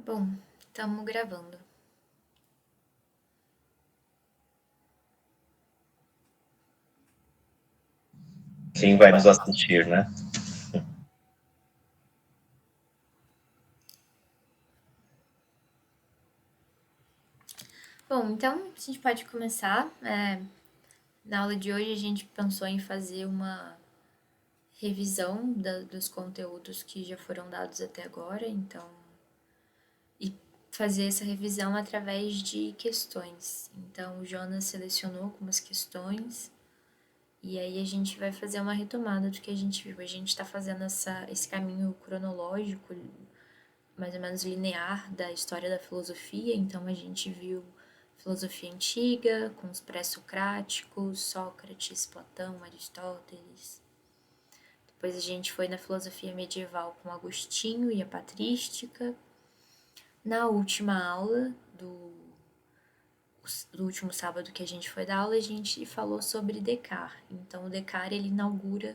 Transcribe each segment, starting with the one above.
Bom, estamos gravando. Quem vai nos assistir, né? Bom, então a gente pode começar. Na aula de hoje a gente pensou em fazer uma revisão dos conteúdos que já foram dados até agora, então, e fazer essa revisão através de questões. Então, o Jonas selecionou algumas questões e aí a gente vai fazer uma retomada do que a gente viu. A gente está fazendo esse caminho cronológico, mais ou menos linear da história da filosofia. Então a gente viu filosofia antiga, com os pré-socráticos, Sócrates, Platão, Aristóteles. Depois a gente foi na filosofia medieval com Agostinho e a patrística. Na última aula do último sábado que a gente foi dar aula, a gente falou sobre Descartes. Então o Descartes ele inaugura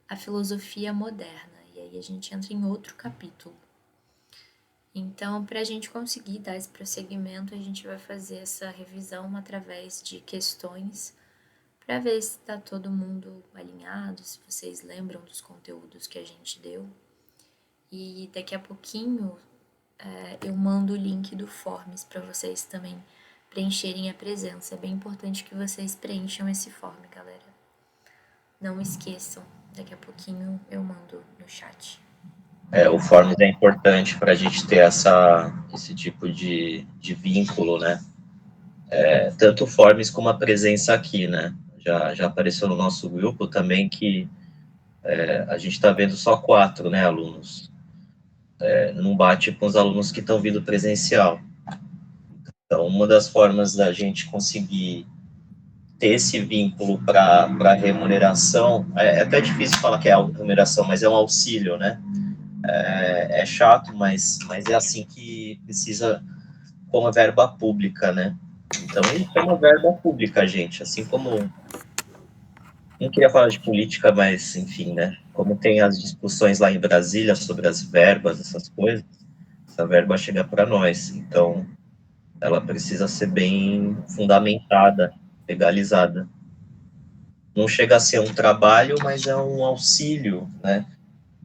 a filosofia moderna. E aí a gente entra em outro capítulo. Então, para a gente conseguir dar esse prosseguimento, a gente vai fazer essa revisão através de questões para ver se está todo mundo alinhado, se vocês lembram dos conteúdos que a gente deu. E daqui a pouquinho eu mando o link do Forms para vocês também preencherem a presença. É bem importante que vocês preencham esse form, galera. Não esqueçam, daqui a pouquinho eu mando no chat. O Forms é importante para a gente ter esse tipo de vínculo, né? Tanto o Forms como a presença aqui, né? Já apareceu no nosso grupo também que a gente está vendo só 4, né, alunos. Não bate com os alunos que estão vindo presencial. Então, uma das formas da gente conseguir ter esse vínculo para remuneração, é até difícil falar que é remuneração, mas é um auxílio, né? É chato, mas é assim que precisa, como verba pública, né? Então, isso é uma verba pública, gente. Assim como. Não queria falar de política, mas, enfim, né? Como tem as discussões lá em Brasília sobre as verbas, essas coisas, essa verba chega para nós. Então, ela precisa ser bem fundamentada, legalizada. Não chega a ser um trabalho, mas é um auxílio, né?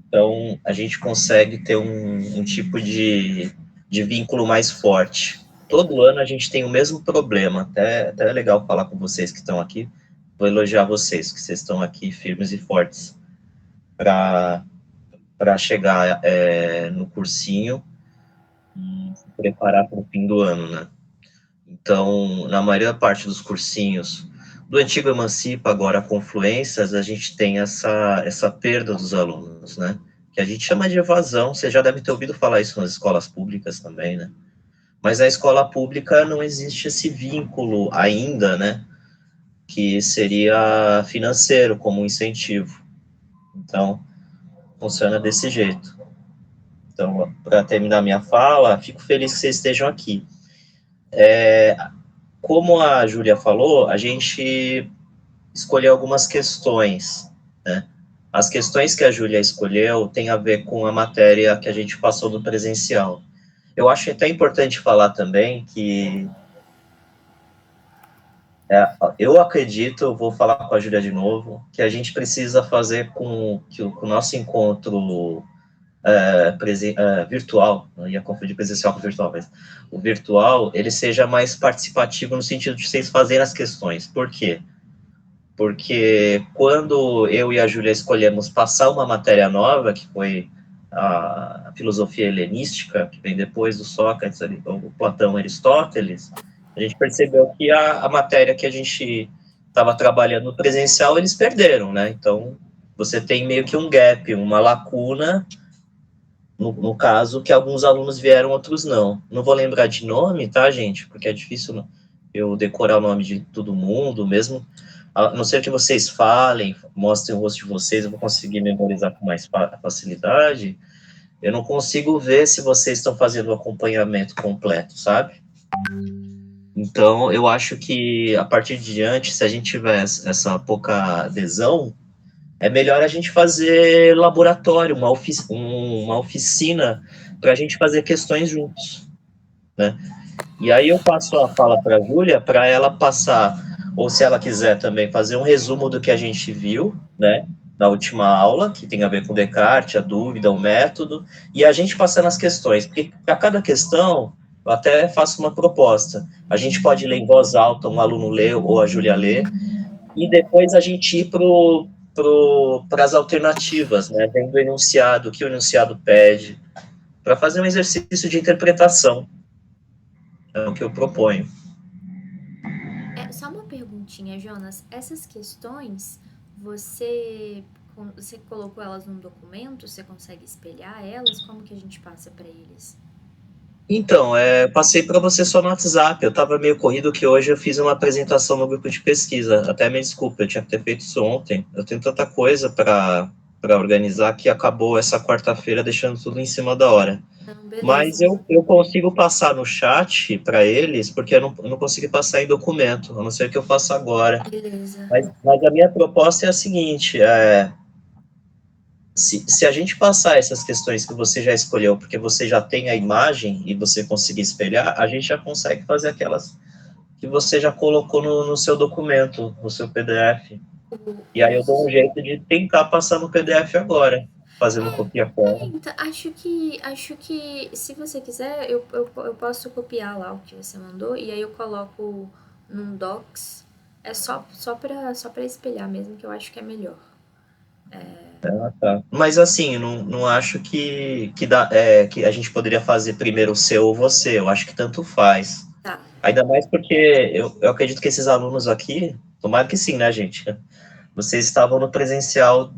Então, a gente consegue ter um tipo de vínculo mais forte. Todo ano a gente tem o mesmo problema, até é legal falar com vocês que estão aqui, vou elogiar vocês, que vocês estão aqui firmes e fortes para chegar no cursinho e se preparar para o fim do ano, né? Então, na maior parte dos cursinhos, do antigo Emancipa, agora Confluências, a gente tem essa perda dos alunos, né? Que a gente chama de evasão. Você já deve ter ouvido falar isso nas escolas públicas também, né? Mas na escola pública não existe esse vínculo ainda, né? Que seria financeiro, como um incentivo. Então, funciona desse jeito. Então, para terminar minha fala, fico feliz que vocês estejam aqui. Como a Júlia falou, a gente escolheu algumas questões, né? As questões que a Júlia escolheu têm a ver com a matéria que a gente passou do presencial. Eu acho até importante falar também que eu acredito, eu vou falar com a Júlia de novo, que a gente precisa fazer com que o nosso encontro virtual, não ia confundir presencial com virtual, mas o virtual, ele seja mais participativo no sentido de vocês fazerem as questões. Por quê? Porque quando eu e a Júlia escolhemos passar uma matéria nova, que foi a filosofia helenística, que vem depois do Sócrates, o Platão, Aristóteles, a gente percebeu que a matéria que a gente estava trabalhando no presencial, eles perderam, né? Então, você tem meio que um gap, uma lacuna, no caso, que alguns alunos vieram, outros não. Não vou lembrar de nome, tá, gente? Porque é difícil eu decorar o nome de todo mundo, mesmo a não ser que vocês falem, mostrem o rosto de vocês, eu vou conseguir memorizar com mais facilidade. Eu não consigo ver se vocês estão fazendo o acompanhamento completo, sabe? Então, eu acho que a partir de diante, se a gente tiver essa pouca adesão, é melhor a gente fazer laboratório, uma oficina para a gente fazer questões juntos, né? E aí eu passo a fala para a Júlia, para ela passar, ou se ela quiser também, fazer um resumo do que a gente viu, né, na última aula, que tem a ver com Descartes, a dúvida, o método, e a gente passando as questões, porque para cada questão, eu até faço uma proposta. A gente pode ler em voz alta, um aluno lê, ou a Júlia lê, e depois a gente ir para as alternativas, né, vendo o enunciado, o que o enunciado pede, para fazer um exercício de interpretação, é o que eu proponho. Só uma perguntinha, Jonas. Essas questões, você, você colocou elas num documento? Você consegue espelhar elas? Como que a gente passa para eles? Então, passei para você só no WhatsApp. Eu estava meio corrido que hoje eu fiz uma apresentação no grupo de pesquisa. Até me desculpa, eu tinha que ter feito isso ontem. Eu tenho tanta coisa para organizar que acabou essa quarta-feira deixando tudo em cima da hora. Não, Mas beleza. eu consigo passar no chat para eles, porque eu não consegui passar em documento, a não ser que eu faça agora. Beleza. Mas a minha proposta é a seguinte: se a gente passar essas questões que você já escolheu, porque você já tem a imagem e você conseguir espelhar, a gente já consegue fazer aquelas que você já colocou no seu documento, no seu PDF. E aí eu dou um Os... jeito de tentar passar no PDF agora, fazendo copia-cola. Então, acho que se você quiser, eu posso copiar lá o que você mandou e aí eu coloco num Docs. É só pra espelhar mesmo, que eu acho que é melhor. Tá. Mas assim, não acho que a gente poderia fazer primeiro o seu ou você. Eu acho que tanto faz. Tá. Ainda mais porque eu acredito que esses alunos aqui, tomara que sim, né, gente? Vocês estavam no presencial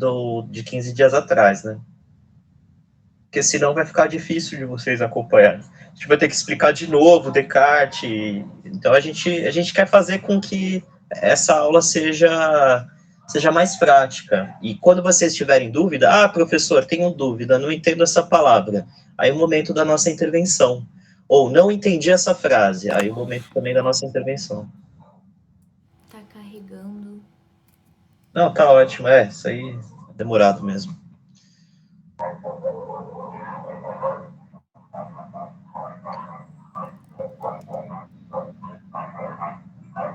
de 15 dias atrás, né? Porque senão vai ficar difícil de vocês acompanharem. A gente vai ter que explicar de novo Descartes. Então a gente quer fazer com que essa aula seja mais prática. E quando vocês tiverem dúvida, professor, tenho dúvida, não entendo essa palavra. Aí é o momento da nossa intervenção. Ou não entendi essa frase. Aí é o momento também da nossa intervenção. Tá carregando. Não, tá ótimo. Isso aí é demorado mesmo.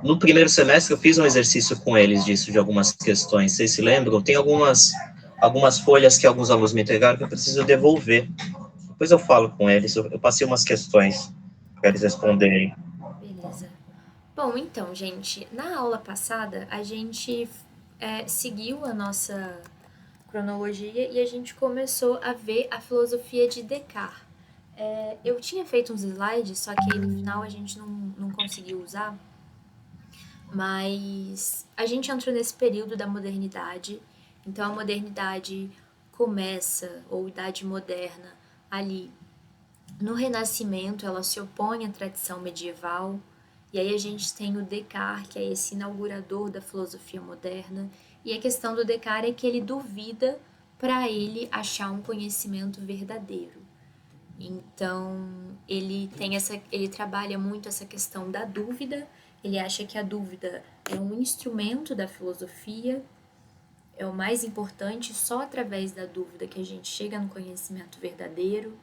No primeiro semestre eu fiz um exercício com eles disso, de algumas questões. Vocês se lembram? Tem algumas folhas que alguns alunos me entregaram que eu preciso devolver. Depois eu falo com eles. Eu passei umas questões para eles responderem. Beleza. Bom, então, gente, na aula passada a gente seguiu a nossa cronologia e a gente começou a ver a filosofia de Descartes. Eu tinha feito uns slides, só que aí no final a gente não conseguiu usar, mas a gente entrou nesse período da modernidade, então a modernidade começa, ou idade moderna, ali no Renascimento, ela se opõe à tradição medieval, e aí a gente tem o Descartes, que é esse inaugurador da filosofia moderna, e a questão do Descartes é que ele duvida para ele achar um conhecimento verdadeiro. Então, ele trabalha muito essa questão da dúvida, ele acha que a dúvida é um instrumento da filosofia, é o mais importante, só através da dúvida que a gente chega no conhecimento verdadeiro.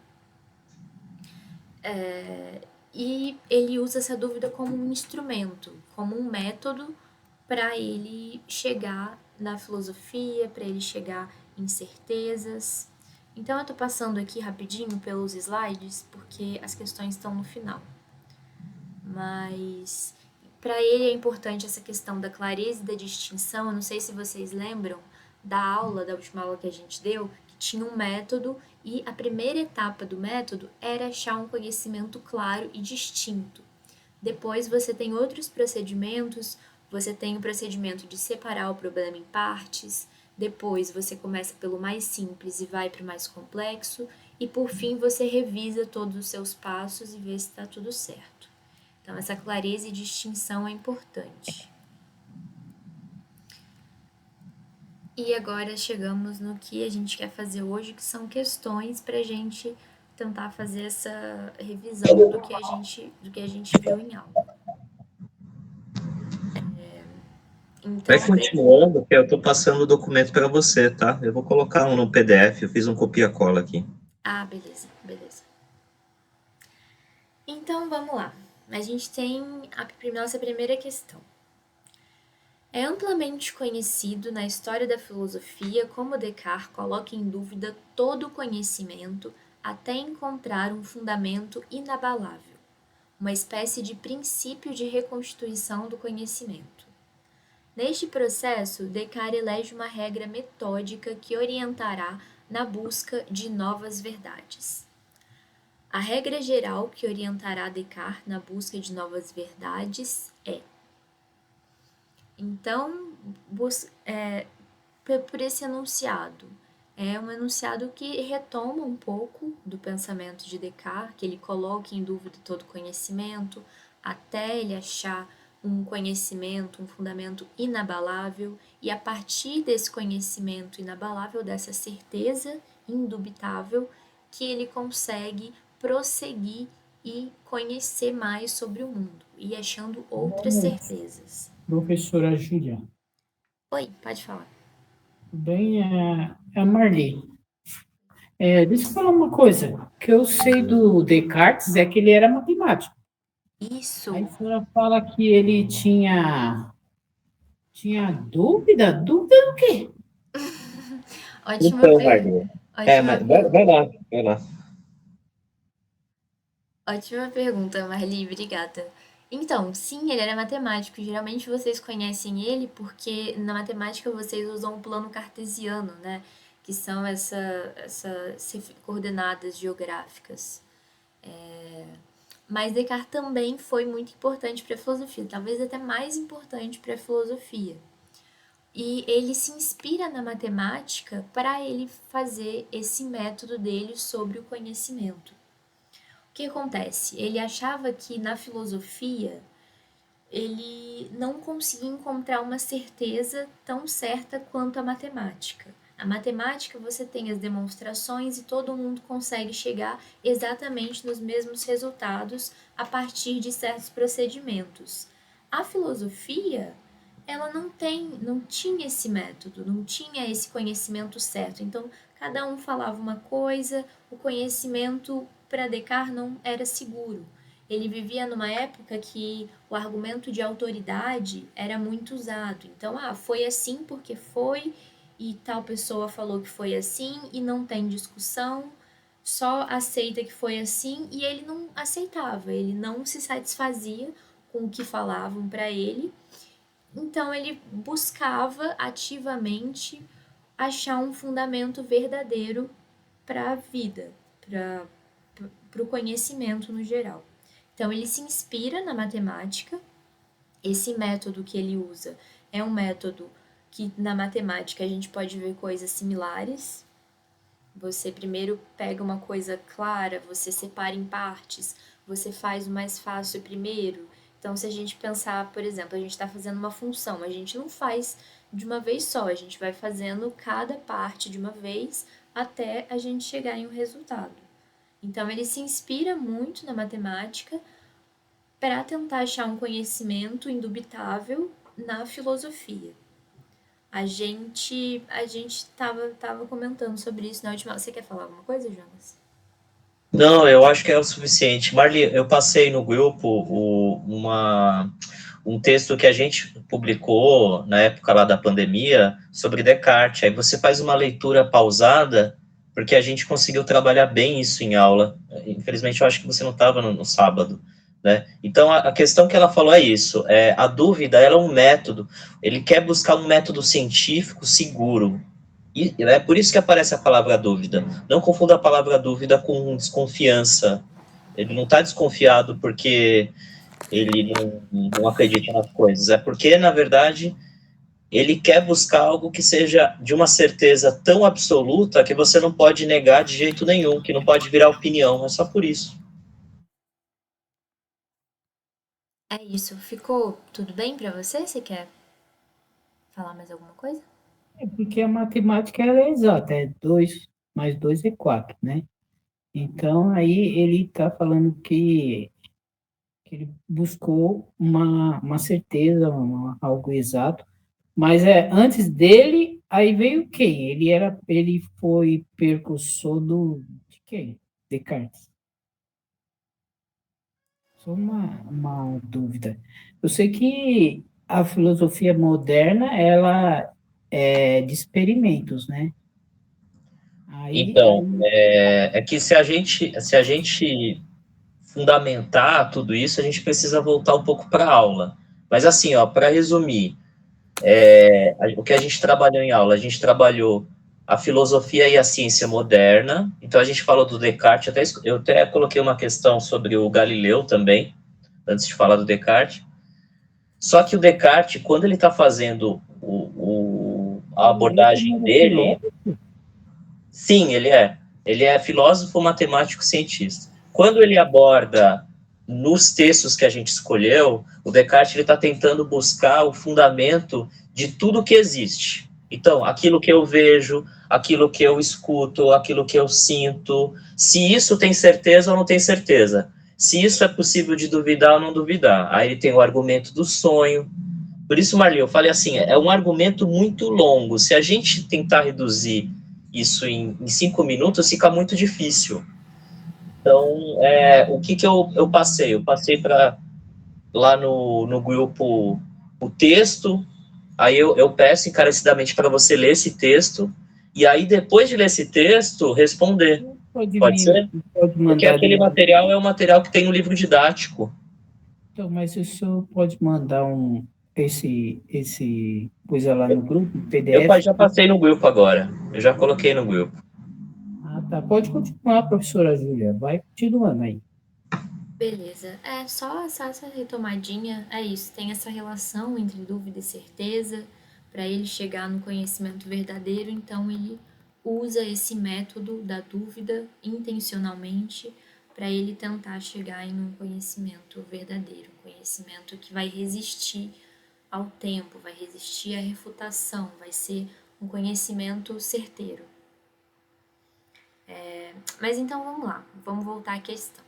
E ele usa essa dúvida como um instrumento, como um método para ele chegar na filosofia, para ele chegar em certezas. Então eu estou passando aqui rapidinho pelos slides, porque as questões estão no final. Mas para ele é importante essa questão da clareza e da distinção. Eu não sei se vocês lembram da última aula que a gente deu, que tinha um método e a primeira etapa do método era achar um conhecimento claro e distinto. Depois você tem outros procedimentos, você tem o procedimento de separar o problema em partes, depois você começa pelo mais simples e vai para o mais complexo, e por fim você revisa todos os seus passos e vê se está tudo certo. Então, essa clareza e distinção é importante. E agora chegamos no que a gente quer fazer hoje, que são questões para a gente tentar fazer essa revisão do que a gente viu em aula. Vai Então, continuando, que eu estou passando o documento para você, tá? Eu vou colocar um no PDF, eu fiz um copia-cola aqui. beleza, beleza. Então, vamos lá. A gente tem a nossa primeira questão. É amplamente conhecido na história da filosofia como Descartes coloca em dúvida todo o conhecimento até encontrar um fundamento inabalável, uma espécie de princípio de reconstituição do conhecimento. Neste processo, Descartes elege uma regra metódica que orientará na busca de novas verdades. A regra geral que orientará Descartes na busca de novas verdades é: então, por esse enunciado. É um enunciado que retoma um pouco do pensamento de Descartes, que ele coloca em dúvida todo conhecimento, até ele achar um conhecimento, um fundamento inabalável, e a partir desse conhecimento inabalável, dessa certeza indubitável, que ele consegue prosseguir e conhecer mais sobre o mundo, e achando Boa outras noite, certezas. professora Júlia. Oi, pode falar. Tudo bem? É a Marli. Deixa eu falar uma coisa. O que eu sei do Descartes é que ele era matemático. Aí Isso. a senhora fala que ele tinha dúvida? Dúvida do quê? Ótima, Então, Maria. ótima, Mas vai lá, vai lá. ótima pergunta, Marli, obrigada. Então, sim, ele era matemático. Geralmente vocês conhecem ele porque na matemática vocês usam o plano cartesiano, né? Que são essas coordenadas geográficas. Mas Descartes também foi muito importante para a filosofia, talvez até mais importante para a filosofia. E ele se inspira na matemática para ele fazer esse método dele sobre o conhecimento. O que acontece? Ele achava que na filosofia ele não conseguia encontrar uma certeza tão certa quanto a matemática. A matemática você tem as demonstrações e todo mundo consegue chegar exatamente nos mesmos resultados a partir de certos procedimentos. A filosofia, ela não tinha esse método, não tinha esse conhecimento certo. Então, cada um falava uma coisa, o conhecimento para Descartes não era seguro. Ele vivia numa época que o argumento de autoridade era muito usado. Então, foi assim porque foi, e tal pessoa falou que foi assim, e não tem discussão, só aceita que foi assim, e ele não aceitava, ele não se satisfazia com o que falavam para ele. Então, ele buscava ativamente achar um fundamento verdadeiro para a vida, para o conhecimento no geral. Então, ele se inspira na matemática. Esse método que ele usa é um método que na matemática a gente pode ver coisas similares. Você primeiro pega uma coisa clara, você separa em partes, você faz o mais fácil primeiro. Então, se a gente pensar, por exemplo, a gente está fazendo uma função, a gente não faz de uma vez só, a gente vai fazendo cada parte de uma vez até a gente chegar em um resultado. Então, ele se inspira muito na matemática para tentar achar um conhecimento indubitável na filosofia. A gente tava comentando sobre isso na última. Você quer falar alguma coisa, Jonas? Não, eu acho que é o suficiente. Marli, eu passei no grupo um texto que a gente publicou na época lá da pandemia sobre Descartes. Aí você faz uma leitura pausada, porque a gente conseguiu trabalhar bem isso em aula. Infelizmente, eu acho que você não estava no sábado, né? Então, a questão que ela falou é isso. A dúvida, ela é um método. Ele quer buscar um método científico seguro. E é por isso que aparece a palavra dúvida. Não confunda a palavra dúvida com desconfiança. Ele não está desconfiado porque ele não acredita nas coisas. É porque, na verdade, ele quer buscar algo que seja de uma certeza tão absoluta que você não pode negar de jeito nenhum, que não pode virar opinião. É só por isso. É isso. Ficou tudo bem para você? Você quer falar mais alguma coisa? Porque a matemática ela é exata, 2 mais 2 é 4, né? Então, aí ele está falando que ele buscou uma certeza, algo exato, Mas antes dele, aí veio quem? Ele foi percussor de quem? Descartes. Só uma dúvida. Eu sei que a filosofia moderna, ela é de experimentos, né? Então, Aí é que se a gente fundamentar tudo isso, a gente precisa voltar um pouco para a aula. Mas assim, ó, para resumir, o que a gente trabalhou em aula, a gente trabalhou a filosofia e a ciência moderna. Então a gente falou do Descartes, eu até coloquei uma questão sobre o Galileu também, antes de falar do Descartes. Só que o Descartes, quando ele está fazendo a Galileu também abordagem era dele, filósofo. sim, ele é. Ele é filósofo, matemático, cientista. Quando ele aborda nos textos que a gente escolheu, o Descartes está tentando buscar o fundamento de tudo que existe. Então, aquilo que eu vejo, aquilo que eu escuto, aquilo que eu sinto, se isso tem certeza ou não tem certeza. Se isso é possível de duvidar ou não duvidar. Aí ele tem o argumento do sonho. Por isso, Marli, eu falei assim, é um argumento muito longo. Se a gente tentar reduzir isso em 5 minutos, fica muito difícil. Então, o que eu passei? Eu passei para lá no grupo o texto, aí eu peço encarecidamente para você ler esse texto, e aí depois de ler esse texto, responder. Pode Pode me ser? pode Porque mandar aquele depois. material é um material que tem no livro didático. Então, mas o senhor pode mandar esse coisa lá no grupo, PDF? Já passei no grupo agora. Eu já coloquei no grupo. Ah, tá. Pode continuar, professora Júlia. Vai continuando aí. Beleza. Só essa retomadinha, é isso. Tem essa relação entre dúvida e certeza. Para ele chegar no conhecimento verdadeiro, então ele usa esse método da dúvida intencionalmente para ele tentar chegar em um conhecimento verdadeiro, um conhecimento que vai resistir ao tempo, vai resistir à refutação, vai ser um conhecimento certeiro. Mas então vamos lá, vamos voltar à questão.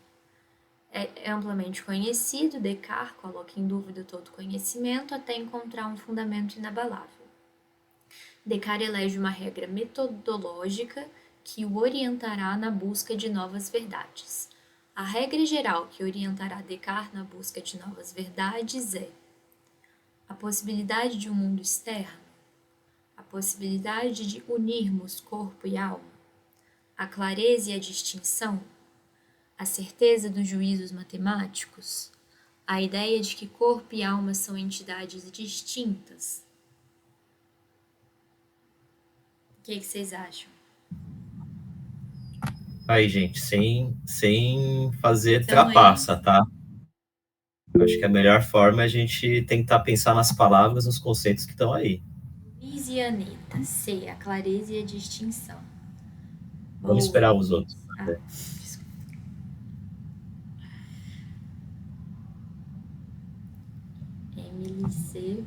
É amplamente conhecido, Descartes coloca em dúvida todo conhecimento até encontrar um fundamento inabalável. Descartes elege uma regra metodológica que o orientará na busca de novas verdades. A regra geral que orientará Descartes na busca de novas verdades é a possibilidade de um mundo externo, a possibilidade de unirmos corpo e alma, a clareza e a distinção, a certeza dos juízos matemáticos, a ideia de que corpo e alma são entidades distintas. O que vocês acham? Aí, gente, sem fazer Então, trapaça, tá? Eu acho que a melhor forma é a gente tentar pensar nas palavras, nos conceitos que estão aí. Luiz e Anitta, C, a clareza e a distinção. Vamos Boa, esperar os outros. desculpa. Emily, C.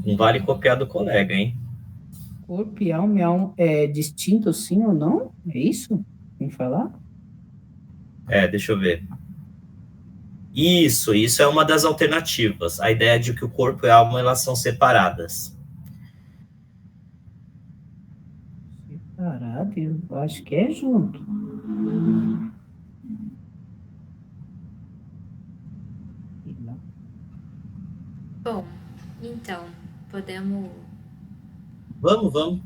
Não vale copiar do colega, hein? Corpo e alma é distinto, sim ou não? É isso? Tem que falar? Deixa eu ver. Isso é uma das alternativas. A ideia de que o corpo e a alma elas são separadas. Separado, eu acho que é junto. Bom, então, podemos. Vamos.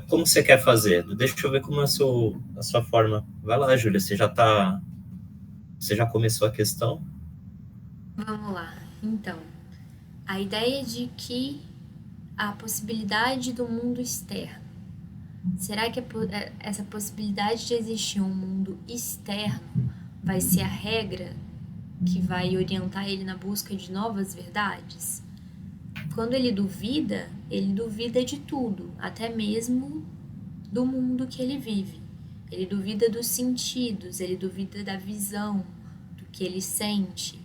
Como você quer fazer? Deixa eu ver como é a sua forma. Vai lá, Júlia, você já começou a questão? Vamos lá. Então, a ideia de que a possibilidade do mundo externo. Será que essa possibilidade de existir um mundo externo vai ser a regra que vai orientar ele na busca de novas verdades? Quando ele duvida de tudo, até mesmo do mundo que ele vive. Ele duvida dos sentidos, ele duvida da visão, do que ele sente.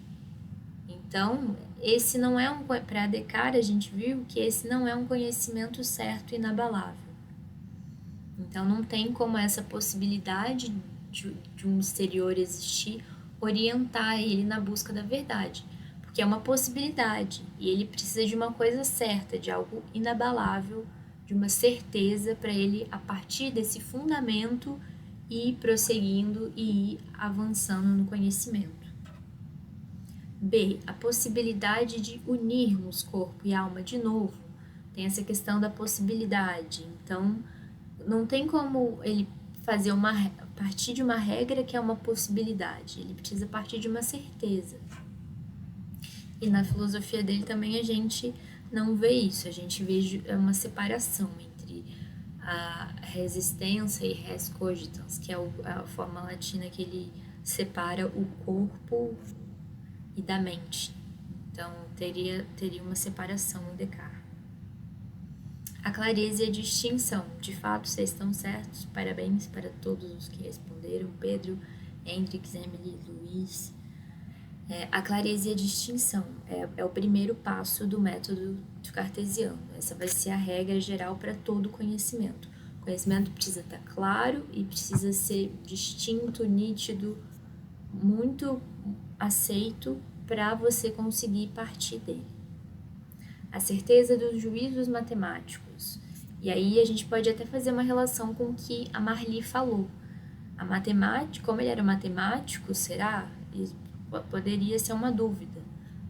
Então, esse não é para Descartes, a gente viu que esse não é um conhecimento certo e inabalável. Então, não tem como essa possibilidade de um exterior existir orientar ele na busca da verdade. porque é uma possibilidade, e ele precisa de uma coisa certa, de algo inabalável, de uma certeza para ele, a partir desse fundamento, ir prosseguindo e ir avançando no conhecimento. B, a possibilidade de unirmos corpo e alma de novo. Tem essa questão da possibilidade. Então, não tem como ele fazer partir de uma regra que é uma possibilidade. Ele precisa partir de uma certeza. E na filosofia dele também a gente não vê isso. A gente vê uma separação entre a resistência e res cogitans, que é a forma latina que ele separa o corpo e da mente. Então, teria uma separação em Descartes. A clareza e a distinção. De fato, vocês estão certos. Parabéns para todos os que responderam. Pedro, Hendrix, Emily, Luiz. A clareza e a distinção é o primeiro passo do método cartesiano. Essa vai ser a regra geral para todo conhecimento. O conhecimento precisa estar claro e precisa ser distinto, nítido, muito aceito para você conseguir partir dele. A certeza dos juízos matemáticos. E aí a gente pode até fazer uma relação com o que a Marli falou. A matemática, como ele era matemático, será? Poderia ser uma dúvida.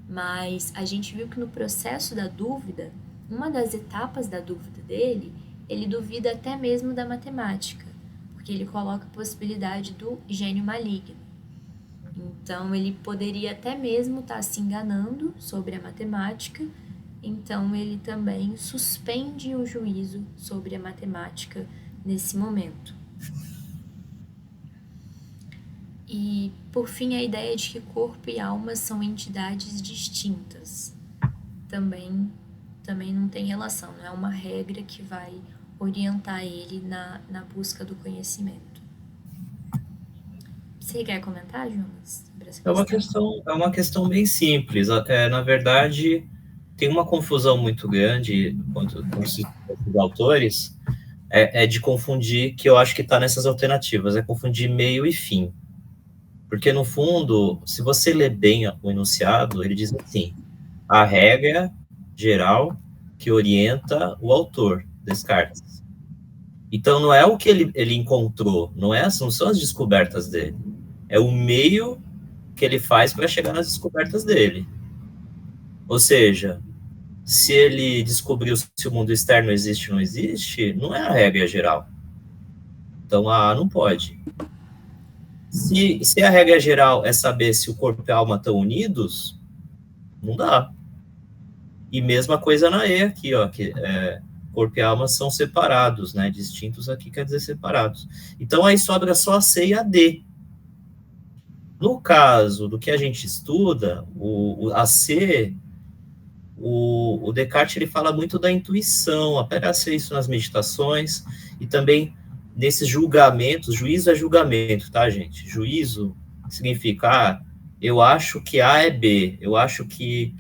Mas a gente viu que no processo da dúvida, uma das etapas da dúvida dele, ele duvida até mesmo da matemática, porque ele coloca a possibilidade do gênio maligno. Então, ele poderia até mesmo estar se enganando sobre a matemática, então ele também suspende o juízo sobre a matemática nesse momento. E, por fim, a ideia de que corpo e alma são entidades distintas. Também não tem relação, não é uma regra que vai orientar ele na busca do conhecimento. Você quer comentar, Jonas? É uma questão bem simples. Na verdade, tem uma confusão muito grande quanto os autores, de confundir, que eu acho que está nessas alternativas, é confundir meio e fim. Porque, no fundo, se você ler bem o enunciado, ele diz assim, a regra geral que orienta o autor, Descartes. Então, não é o que ele encontrou, não são as descobertas dele, é o meio que ele faz para chegar nas descobertas dele. Ou seja, se ele descobriu se o mundo externo existe ou não existe, não é a regra geral. Então, não pode. Se a regra geral é saber se o corpo e a alma estão unidos, não dá. E mesma coisa na E aqui, ó, que corpo e alma são separados, né? Distintos aqui quer dizer separados. Então, aí sobra só a C e a D. No caso do que a gente estuda, a C, o Descartes ele fala muito da intuição, aparece isso nas meditações, e também nesses julgamentos. Juízo é julgamento, tá, gente? Juízo significa, eu acho que A é B, eu acho que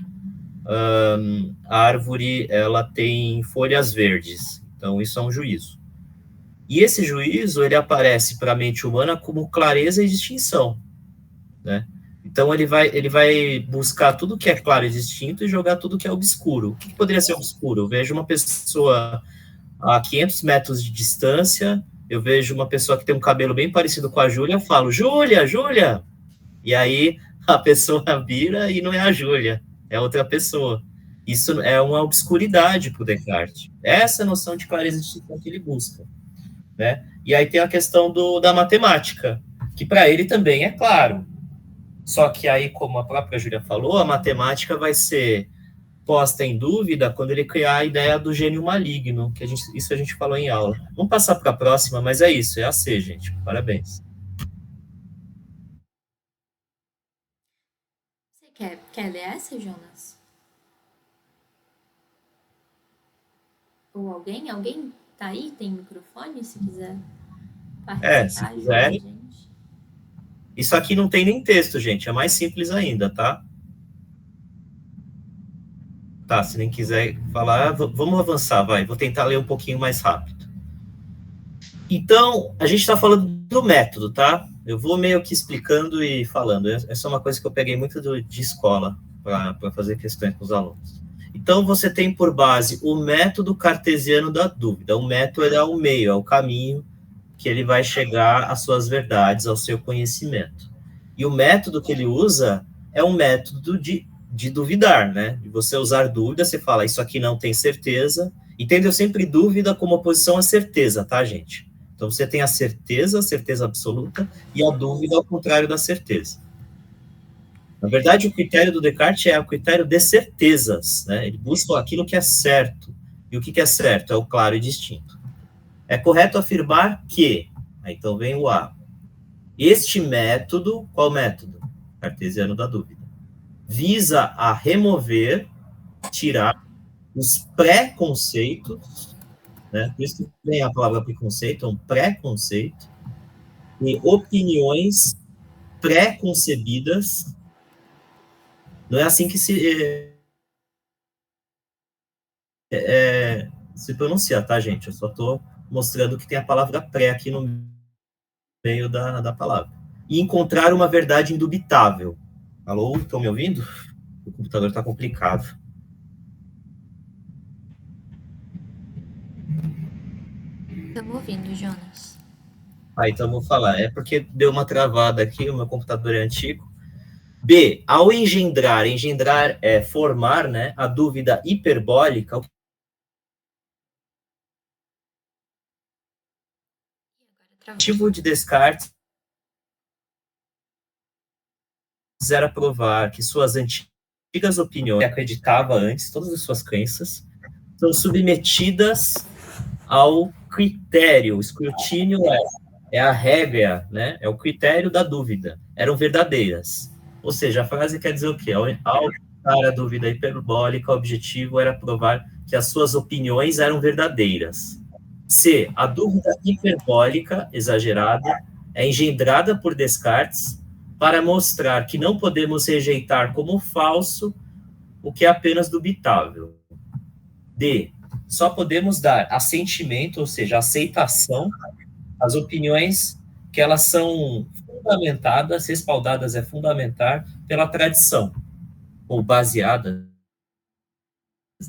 a árvore ela tem folhas verdes, então isso é um juízo. E esse juízo ele aparece para a mente humana como clareza e distinção, né? Então ele vai buscar tudo que é claro e distinto e jogar tudo que é obscuro. O que poderia ser obscuro? Eu vejo uma pessoa a 500 metros de distância, eu vejo uma pessoa que tem um cabelo bem parecido com a Júlia, eu falo, Júlia! E aí a pessoa vira e não é a Júlia, é outra pessoa. Isso é uma obscuridade para o Descartes. Essa noção de clareza e distinção que ele busca, né? E aí tem a questão da matemática, que para ele também é claro. Só que aí, como a própria Júlia falou, a matemática vai ser posta em dúvida quando ele criar a ideia do gênio maligno, que isso a gente falou em aula. Vamos passar para a próxima, mas é isso, é a C, gente. Parabéns. Você quer ler essa, Jonas? Ou alguém? Alguém tá aí? Tem microfone, se quiser participar, se quiser. Isso aqui não tem nem texto, gente. É mais simples ainda, tá? Tá, se nem quiser falar, vamos avançar, vai. Vou tentar ler um pouquinho mais rápido. Então, a gente está falando do método, tá? Eu vou meio que explicando e falando. Essa é uma coisa que eu peguei muito de escola, para fazer questões com os alunos. Então, você tem por base o método cartesiano da dúvida. O método é o meio, é o caminho que ele vai chegar às suas verdades, ao seu conhecimento. E o método que ele usa é um método de duvidar, né? De você usar dúvida, você fala, isso aqui não tem certeza. Entendeu? Sempre dúvida como oposição à certeza, tá, gente? Então, você tem a certeza absoluta, e a dúvida ao contrário da certeza. Na verdade, o critério do Descartes é o critério de certezas, né? Ele busca aquilo que é certo. E o que é certo? É o claro e distinto. É correto afirmar que, então vem o A, este método, qual método? Cartesiano da dúvida, visa a remover, tirar os preconceitos, né? Por isso que vem a palavra preconceito, é um preconceito, e opiniões pré-concebidas. Não é assim que se pronuncia, tá, gente? Eu só estou mostrando que tem a palavra pré aqui no meio da palavra. E encontrar uma verdade indubitável. Alô, estão me ouvindo? O computador está complicado. Estamos ouvindo, Jonas. Então vou falar. É porque deu uma travada aqui, o meu computador é antigo. B, ao engendrar é formar, né, a dúvida hiperbólica. O objetivo de Descartes era provar que suas antigas opiniões, que acreditava antes, todas as suas crenças, são submetidas ao critério. O escrutínio é a regra, né? É o critério da dúvida. Eram verdadeiras. Ou seja, a frase quer dizer o quê? Ao dar a dúvida hiperbólica, o objetivo era provar que as suas opiniões eram verdadeiras. C, a dúvida hiperbólica, exagerada, é engendrada por Descartes para mostrar que não podemos rejeitar como falso o que é apenas dubitável. D, só podemos dar assentimento, ou seja, aceitação, às opiniões que elas são fundamentadas, respaldadas é fundamentar pela tradição, ou baseadas,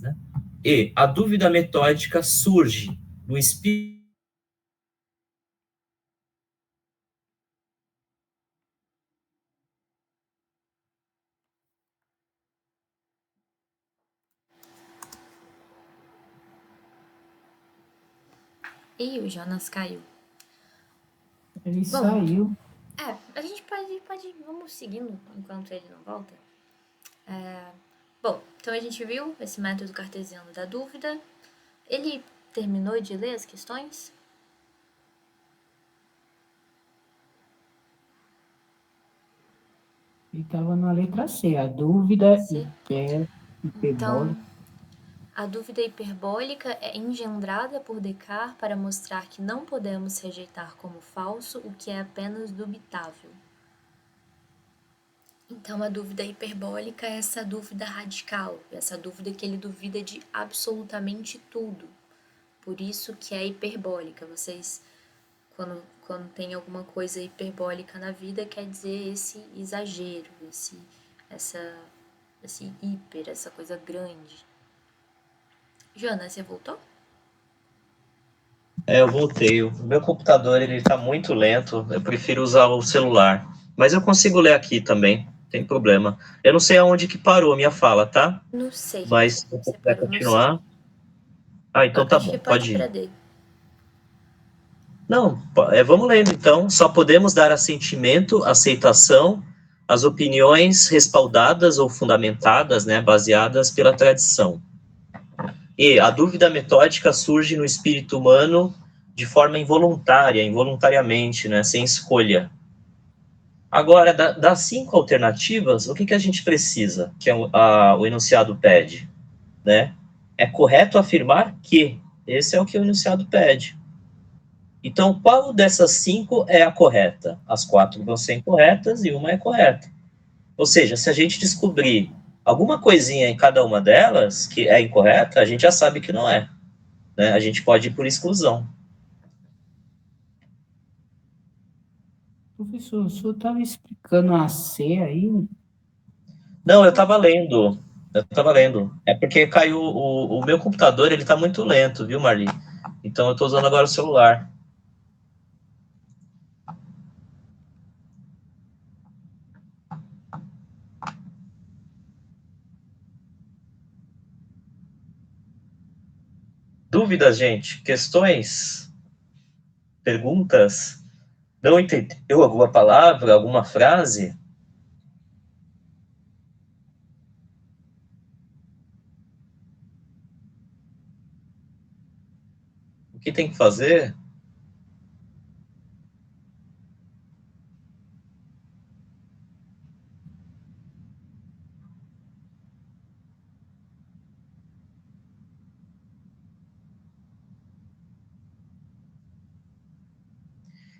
né? E a dúvida metódica surge no espírito. E o Jonas caiu. Ele saiu. A gente pode. Vamos seguindo enquanto ele não volta. Bom, então a gente viu esse método cartesiano da dúvida. Ele terminou de ler as questões? Ele estava na letra C, a dúvida C. hiperbólica. Então, a dúvida hiperbólica é engendrada por Descartes para mostrar que não podemos rejeitar como falso o que é apenas dubitável. Então, a dúvida hiperbólica é essa dúvida radical, essa dúvida que ele duvida de absolutamente tudo. Por isso que é hiperbólica. Vocês, quando tem alguma coisa hiperbólica na vida, quer dizer esse exagero, esse hiper, essa coisa grande. Jonas, você voltou? Eu voltei. O meu computador ele está muito lento. Eu prefiro usar o celular. Mas eu consigo ler aqui também. Não tem problema. Eu não sei aonde que parou a minha fala, tá? Não sei. Mas se você quiser continuar. Então tá bom. Pode ir. D. Não, vamos lendo então. Só podemos dar assentimento, aceitação às opiniões respaldadas ou fundamentadas, né, baseadas pela tradição. E a dúvida metódica surge no espírito humano de forma involuntária, involuntariamente, né, sem escolha. Agora, das 5 alternativas, o que a gente precisa, que o enunciado pede? Né? É correto afirmar que. Esse é o que o enunciado pede. Então, qual dessas 5 é a correta? As 4 vão ser incorretas e uma é correta. Ou seja, se a gente descobrir alguma coisinha em cada uma delas que é incorreta, a gente já sabe que não é. Né? A gente pode ir por exclusão. Professor, o senhor estava explicando a C aí? Não, eu estava lendo. Eu estava lendo. É porque caiu o meu computador, ele está muito lento, viu, Marli? Então eu estou usando agora o celular. Dúvidas, gente? Questões? Perguntas? Não entendeu alguma palavra, alguma frase? O que tem que fazer?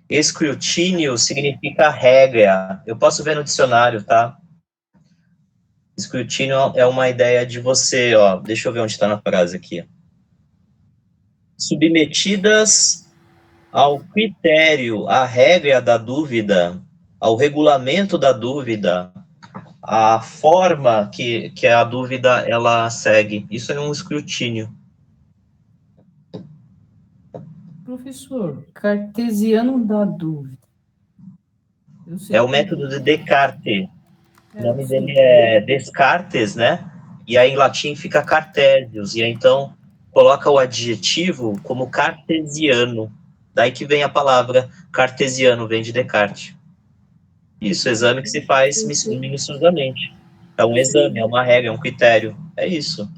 Escrutínio significa regra. Eu posso ver no dicionário, tá? Escrutínio é uma ideia de você, ó. Deixa eu ver onde está na frase aqui. Submetidas ao critério, à regra da dúvida, ao regulamento da dúvida, à forma que a dúvida ela segue. Isso é um escrutínio. Professor, cartesiano da dúvida. Eu É sei o que. método de Descartes. O Eu nome sei dele que. é Descartes, né? E aí em latim fica Cartesius. E aí então coloca o adjetivo como cartesiano. Daí que vem a palavra cartesiano, vem de Descartes. Isso, exame que se faz minuciosamente. É um exame, é uma regra, é um critério. É isso.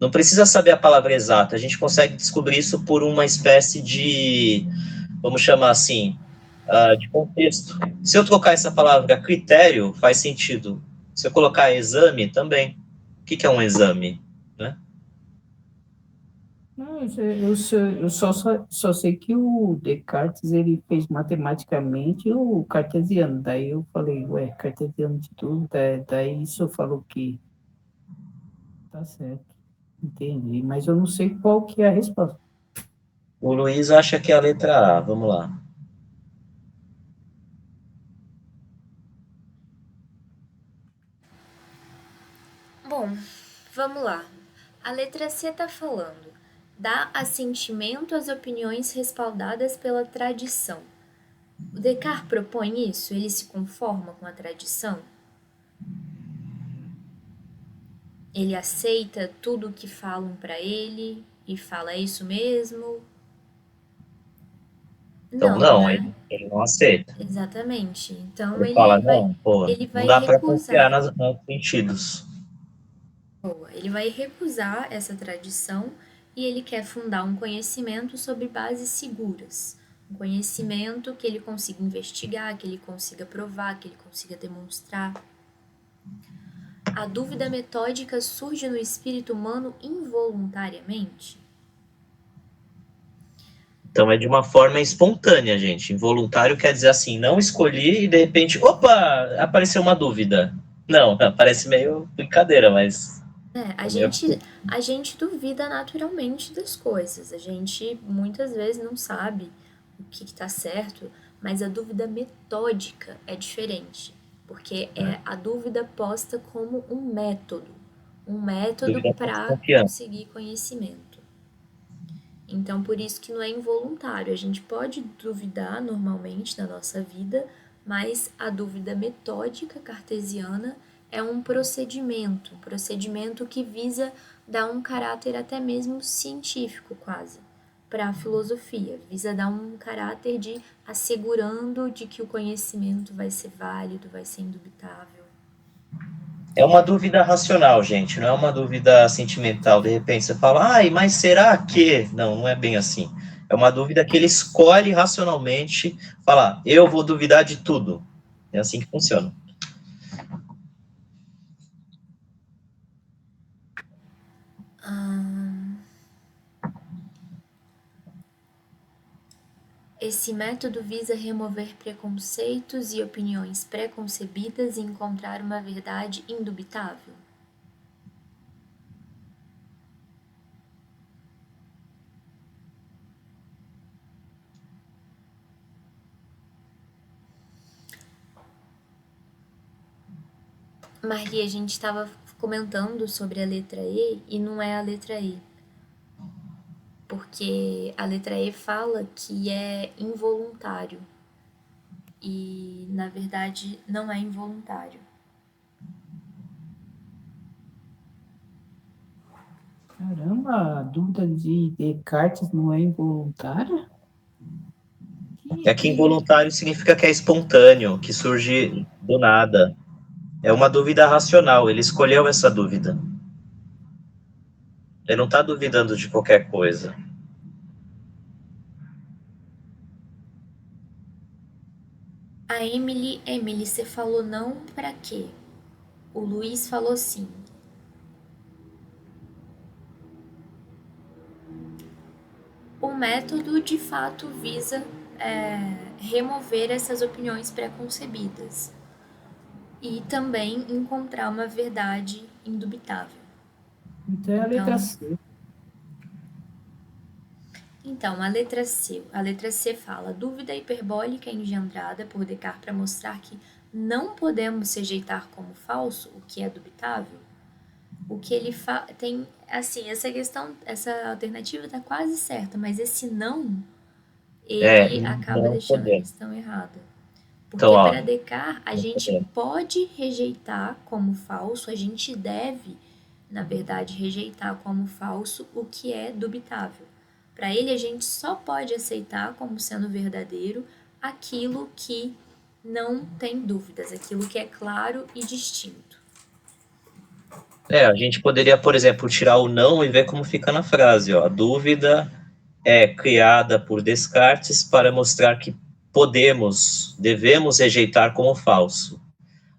Não precisa saber a palavra exata. A gente consegue descobrir isso por uma espécie de, vamos chamar assim, de contexto. Se eu trocar essa palavra critério, faz sentido. Se eu colocar exame, também. O que é um exame? Né? Não, eu só sei que o Descartes ele fez matematicamente o cartesiano. Daí eu falei, ué, cartesiano de tudo. Daí isso falou que tá certo. Entendi, mas eu não sei qual que é a resposta. O Luiz acha que é a letra A. Vamos lá. Bom, vamos lá. A letra C está falando: dá assentimento às opiniões respaldadas pela tradição. O Descartes propõe isso? Ele se conforma com a tradição? Ele aceita tudo o que falam para ele e fala: é isso mesmo? Então, Não, não, né? ele não aceita. Exatamente. Então Ele fala, não, pô, ele não vai dá para confiar recusar. nos sentidos. Boa. Ele vai recusar essa tradição e ele quer fundar um conhecimento sobre bases seguras. Um conhecimento que ele consiga investigar, que ele consiga provar, que ele consiga demonstrar. A dúvida metódica surge no espírito humano involuntariamente? Então é de uma forma espontânea, gente. Involuntário quer dizer assim, não escolhi e de repente, opa, apareceu uma dúvida. Não, parece meio brincadeira, mas É, é meio absurdo. a gente duvida naturalmente das coisas. A gente muitas vezes não sabe o que está certo, mas a dúvida metódica é diferente, porque é a dúvida posta como um método Dúvida com para desconfiança. conseguir conhecimento. Então, por isso que não é involuntário. A gente pode duvidar normalmente na nossa vida, mas a dúvida metódica cartesiana é um procedimento que visa dar um caráter até mesmo científico, quase, para a filosofia, visa dar um caráter de assegurando de que o conhecimento vai ser válido, vai ser indubitável. É uma dúvida racional, gente, não é uma dúvida sentimental. De repente você fala, ai, mas será que? Não, não é bem assim. É uma dúvida que ele escolhe racionalmente falar, eu vou duvidar de tudo. É assim que funciona. Esse método visa remover preconceitos e opiniões pré-concebidas e encontrar uma verdade indubitável. Marli, a gente estava comentando sobre a letra E não é a letra E. Porque a letra E fala que é involuntário. E, na verdade, não é involuntário. Caramba, a dúvida de Descartes não é involuntária? É que involuntário significa que é espontâneo, que surge do nada. É uma dúvida racional, ele escolheu essa dúvida. Ele não está duvidando de qualquer coisa. A Emily, você falou não pra quê? O Luiz falou sim. O método, de fato, visa remover essas opiniões preconcebidas e também encontrar uma verdade indubitável. Então é a letra C. Então, a letra C fala: dúvida hiperbólica engendrada por Descartes para mostrar que não podemos rejeitar como falso o que é dubitável. O que ele tem, assim, essa alternativa está quase certa, mas esse não, ele acaba não deixando a podemos. questão errada. Porque Então, ó, para Descartes, a gente pode rejeitar como falso, a gente deve, na verdade, rejeitar como falso o que é dubitável. Para ele, a gente só pode aceitar como sendo verdadeiro aquilo que não tem dúvidas, aquilo que é claro e distinto. a gente poderia, por exemplo, tirar o não e ver como fica na frase. Ó. A dúvida é criada por Descartes para mostrar que devemos rejeitar como falso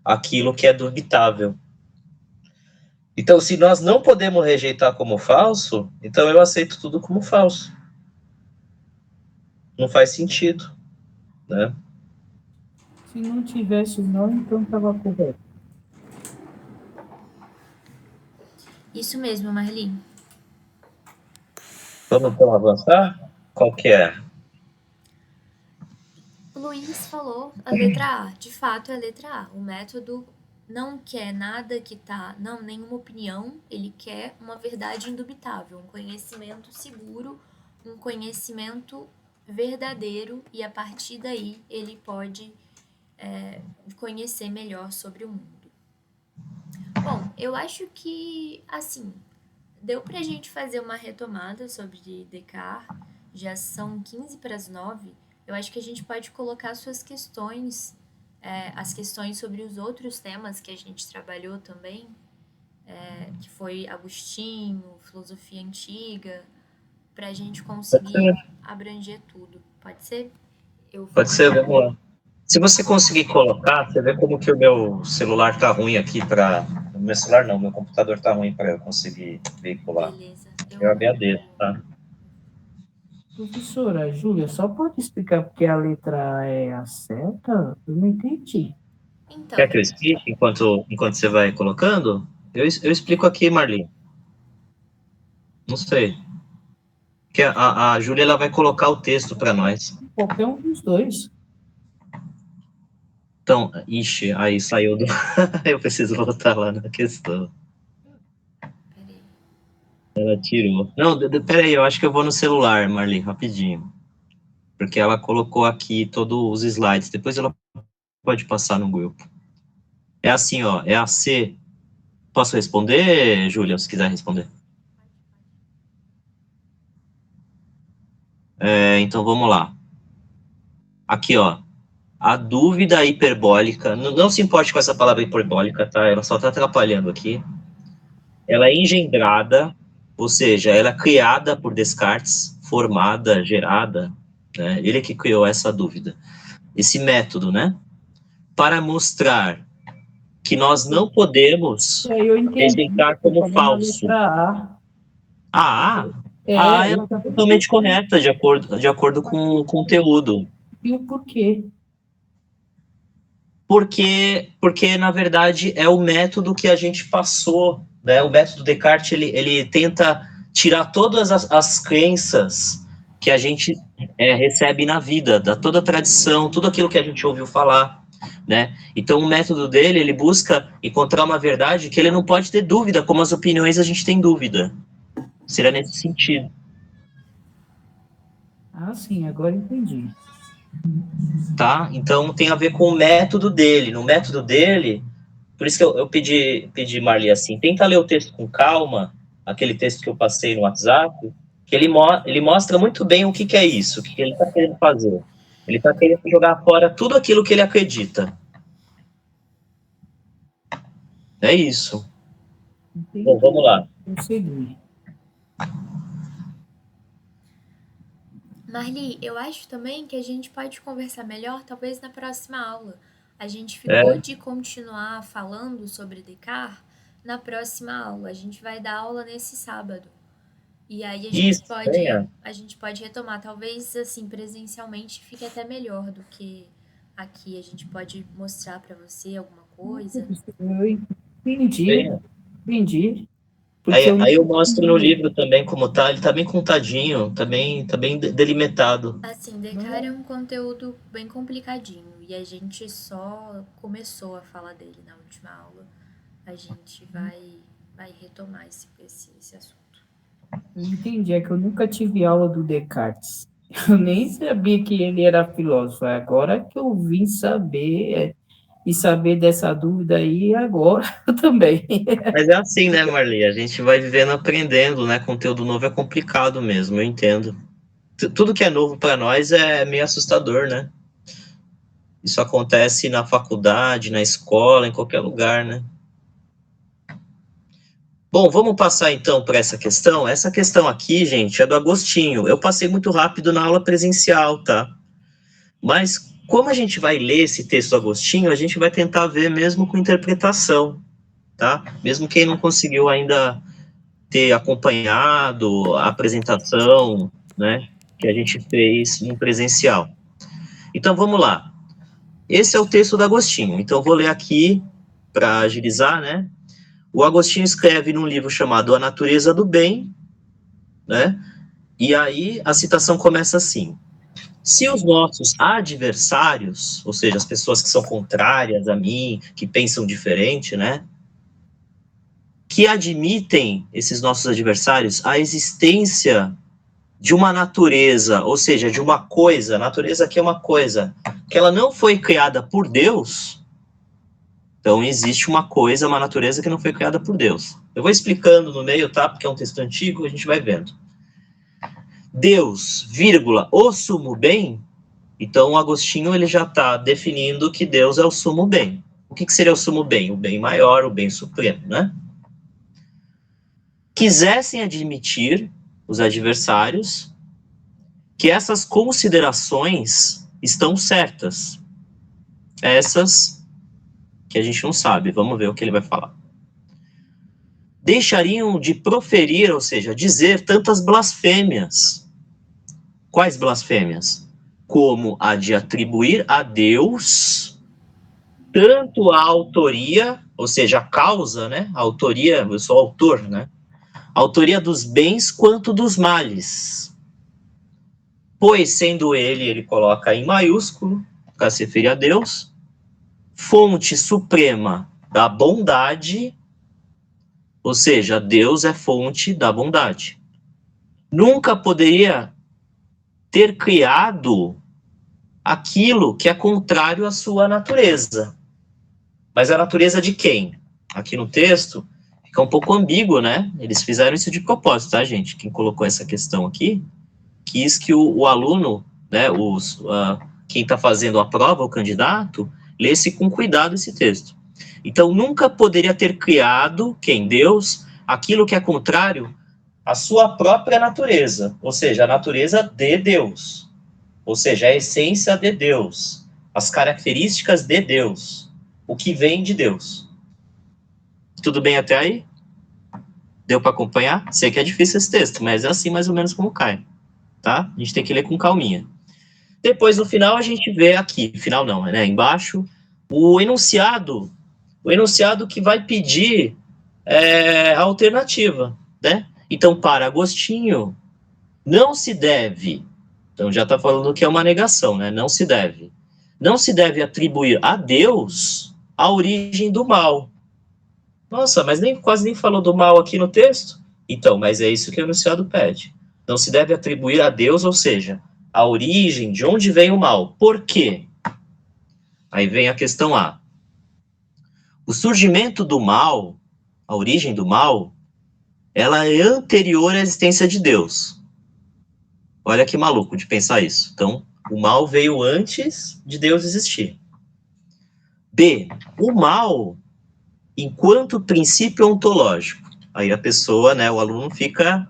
aquilo que é dubitável. Então, se nós não podemos rejeitar como falso, então eu aceito tudo como falso. Não faz sentido, né? Se não tivesse não, então estava correto. Isso mesmo, Marli. Vamos então avançar? Qual que é? O Luiz falou a letra A. De fato, é a letra A. O método não quer nada que tá, não, nenhuma opinião, ele quer uma verdade indubitável, um conhecimento seguro, um conhecimento verdadeiro, e a partir daí ele pode conhecer melhor sobre o mundo. Bom, eu acho que, assim, deu pra gente fazer uma retomada sobre Descartes, já são 15 para as 9. Eu acho que a gente pode colocar suas questões, as questões sobre os outros temas que a gente trabalhou também, que foi Agostinho, filosofia antiga, para a gente conseguir abranger tudo. Pode ser? Pode ser, vamos lá. Se você conseguir colocar, você vê como que o meu celular tá ruim aqui para... Meu celular não, meu computador tá ruim para eu conseguir veicular. Beleza. Eu abri a dele, tá? Professora, Júlia, só pode explicar porque a letra A é a certa? Eu não entendi. Então, Quer que eu explique enquanto você vai colocando? Eu explico aqui, Marli. Não sei. Que a Júlia ela vai colocar o texto para nós. Qualquer um dos dois. Então, ixi, aí saiu do... eu preciso voltar lá na questão. peraí. Ela tirou. Não, peraí, eu acho que eu vou no celular, Marli, rapidinho. Porque ela colocou aqui todos os slides. Depois ela pode passar no grupo. É assim, ó, é a C. Posso responder, Júlia, se quiser responder? Então, vamos lá. Aqui, ó. A dúvida hiperbólica, não se importe com essa palavra hiperbólica, tá? Ela só está atrapalhando aqui. Ela é engendrada, ou seja, ela é criada por Descartes, formada, gerada, né? Ele que criou essa dúvida. Esse método, né? Para mostrar que nós não podemos rejeitar como falso. A é totalmente correta, de acordo com o conteúdo. E o porquê? Porque, na verdade, é o método que a gente passou, né? O método Descartes, ele tenta tirar todas as crenças que a gente recebe na vida, toda a tradição, tudo aquilo que a gente ouviu falar. né? Então, o método dele, ele busca encontrar uma verdade que ele não pode ter dúvida, como as opiniões a gente tem dúvida. Seria nesse sentido. Ah, sim, agora entendi. Tá? Então tem a ver com o método dele. No método dele, por isso que eu pedi Marli assim, tenta ler o texto com calma, aquele texto que eu passei no WhatsApp, que ele mostra muito bem o que é isso, o que ele está querendo fazer. Ele está querendo jogar fora tudo aquilo que ele acredita. É isso. Entendi. Bom, vamos lá. Eu segui. Marli, eu acho também que a gente pode conversar melhor, talvez na próxima aula. A gente ficou É, de continuar falando sobre Descartes na próxima aula. A gente vai dar aula nesse sábado. E aí isso, venha. a gente pode retomar. Talvez assim, presencialmente fique até melhor do que aqui. A gente pode mostrar para você alguma coisa. Eu entendi, Venha. entendi. Porque Aí eu mostro no não. livro também como tá, ele tá bem contadinho, tá bem delimitado. Assim, Descartes é um conteúdo bem complicadinho e a gente só começou a falar dele na última aula. A gente vai retomar esse assunto. Eu entendi, é que eu nunca tive aula do Descartes. Eu nem sabia que ele era filósofo. É agora que eu vim saber, e saber dessa dúvida aí, agora eu também. Mas é assim, né, Marli? A gente vai vivendo, aprendendo, né? Conteúdo novo é complicado mesmo, eu entendo. Tudo que é novo para nós é meio assustador, né? Isso acontece na faculdade, na escola, em qualquer lugar, né? Bom, vamos passar então para essa questão. Essa questão aqui, gente, é do Agostinho. Eu passei muito rápido na aula presencial, tá? Mas como a gente vai ler esse texto do Agostinho, a gente vai tentar ver mesmo com interpretação, tá? Mesmo quem não conseguiu ainda ter acompanhado a apresentação, né, que a gente fez no presencial. Então, vamos lá. Esse é o texto do Agostinho. Então, eu vou ler aqui para agilizar, né? O Agostinho escreve num livro chamado A Natureza do Bem, né? E aí a citação começa assim: se os nossos adversários, ou seja, as pessoas que são contrárias a mim, que pensam diferente, né? Que admitem, esses nossos adversários, a existência de uma natureza, ou seja, de uma coisa, a natureza aqui é uma coisa, que ela não foi criada por Deus, então existe uma coisa, uma natureza que não foi criada por Deus. Eu vou explicando no meio, tá? Porque é um texto antigo, a gente vai vendo. Deus, vírgula, o sumo bem, então o Agostinho ele já está definindo que Deus é o sumo bem. O que seria o sumo bem? O bem maior, o bem supremo, né? Quisessem admitir, os adversários, que essas considerações estão certas. Essas que a gente não sabe, vamos ver o que ele vai falar. Deixariam de proferir, ou seja, dizer tantas blasfêmias. Quais blasfêmias? Como a de atribuir a Deus tanto a autoria, ou seja, a causa, né? A autoria, eu sou autor, né? A autoria dos bens quanto dos males. Pois, sendo ele coloca em maiúsculo, para se referir a Deus, fonte suprema da bondade, ou seja, Deus é fonte da bondade. Nunca poderia ter criado aquilo que é contrário à sua natureza. Mas a natureza de quem? Aqui no texto fica um pouco ambíguo, né? Eles fizeram isso de propósito, tá, gente? Quem colocou essa questão aqui quis que o aluno, né, quem está fazendo a prova, o candidato, lesse com cuidado esse texto. Então, nunca poderia ter criado, quem? Deus, aquilo que é contrário à sua própria natureza, ou seja, a natureza de Deus, ou seja, a essência de Deus, as características de Deus, o que vem de Deus. Tudo bem até aí? Deu para acompanhar? Sei que é difícil esse texto, mas é assim mais ou menos como cai, tá? A gente tem que ler com calminha. Depois, no final, a gente vê aqui, final não, né? Embaixo, o enunciado que vai pedir a alternativa, né? Então, para Agostinho, não se deve, então já está falando que é uma negação, né? Não se deve não se deve atribuir a Deus a origem do mal. Nossa, mas quase nem falou do mal aqui no texto. Então, mas é isso que o enunciado pede. Não se deve atribuir a Deus, ou seja, a origem, de onde vem o mal. Por quê? Aí vem a questão A. O surgimento do mal, a origem do mal, ela é anterior à existência de Deus. Olha que maluco de pensar isso. Então, o mal veio antes de Deus existir. B. O mal, enquanto princípio ontológico. Aí a pessoa, né, o aluno fica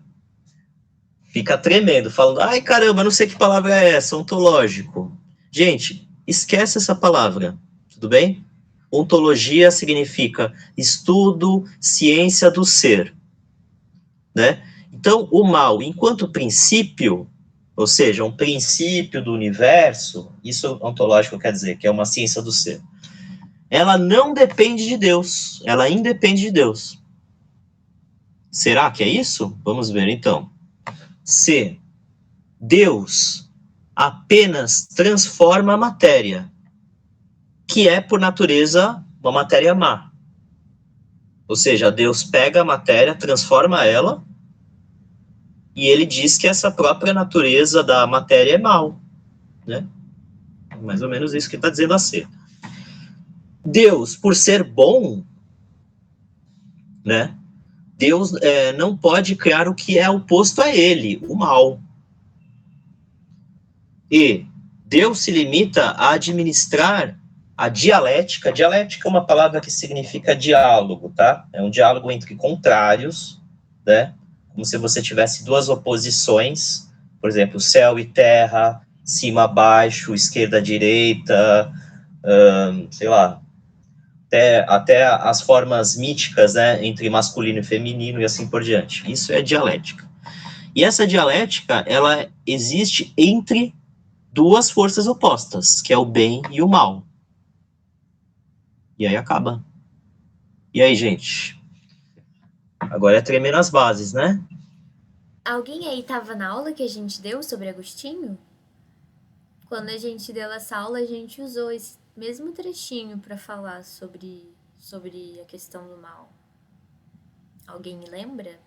tremendo, falando, ai caramba, não sei que palavra é essa, ontológico. Gente, esquece essa palavra, tudo bem? Ontologia significa estudo, ciência do ser, né? Então, o mal, enquanto princípio, ou seja, um princípio do universo, isso ontológico quer dizer que é uma ciência do ser, ela não depende de Deus, ela independe de Deus. Será que é isso? Vamos ver então. C. Deus apenas transforma a matéria, que é, por natureza, uma matéria má. Ou seja, Deus pega a matéria, transforma ela, e ele diz que essa própria natureza da matéria é mal, né? Mais ou menos isso que está dizendo a C. Deus, por ser bom, né? Deus não pode criar o que é oposto a ele, o mal. E Deus se limita a administrar a dialética. Dialética é uma palavra que significa diálogo, tá? É um diálogo entre contrários, né? Como se você tivesse duas oposições, por exemplo, céu e terra, cima, baixo, esquerda, direita, sei lá, até as formas míticas, né, entre masculino e feminino e assim por diante. Isso é dialética. E essa dialética, ela existe entre duas forças opostas, que é o bem e o mal. E aí acaba. E aí, gente? Agora é tremer nas bases, né? Alguém aí tava na aula que a gente deu sobre Agostinho? Quando a gente deu essa aula, a gente usou esse mesmo trechinho para falar sobre a questão do mal. Alguém lembra?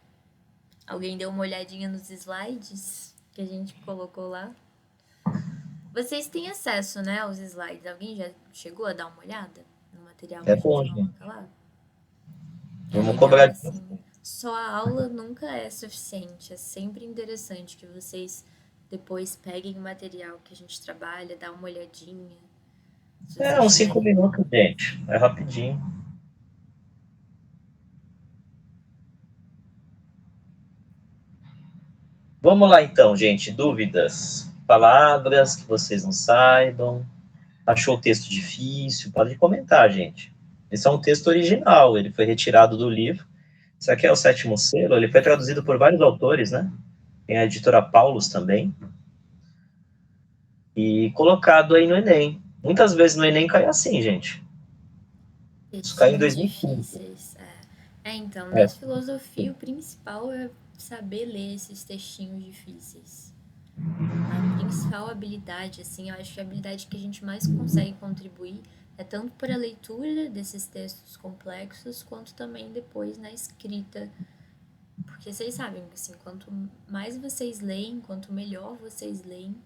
Alguém deu uma olhadinha nos slides que a gente colocou lá? Vocês têm acesso, né, aos slides? Alguém já chegou a dar uma olhada no material que É a gente bom, gente. coloca lá? É Vamos legal, cobrar. assim. Só a aula nunca é suficiente. É sempre interessante que vocês depois peguem o material que a gente trabalha, dá uma olhadinha. Se É, vocês uns 5 tiverem. minutos, gente. É rapidinho. Vamos lá, então, gente. Dúvidas? Palavras que vocês não saibam? Achou o texto difícil? Pode comentar, gente. Esse é um texto original. Ele foi retirado do livro. Isso aqui é o Sétimo Selo. Ele foi traduzido por vários autores, né? Tem a editora Paulus também. E colocado aí no Enem. Muitas vezes no Enem cai assim, gente. Isso caiu em Textinhos 2015. difíceis. Então, É. na filosofia, o principal é saber ler esses textinhos difíceis. A principal habilidade, assim, eu acho que a habilidade que a gente mais consegue contribuir é tanto para a leitura desses textos complexos, quanto também depois na escrita. Porque vocês sabem, assim, quanto mais vocês leem, quanto melhor vocês leem,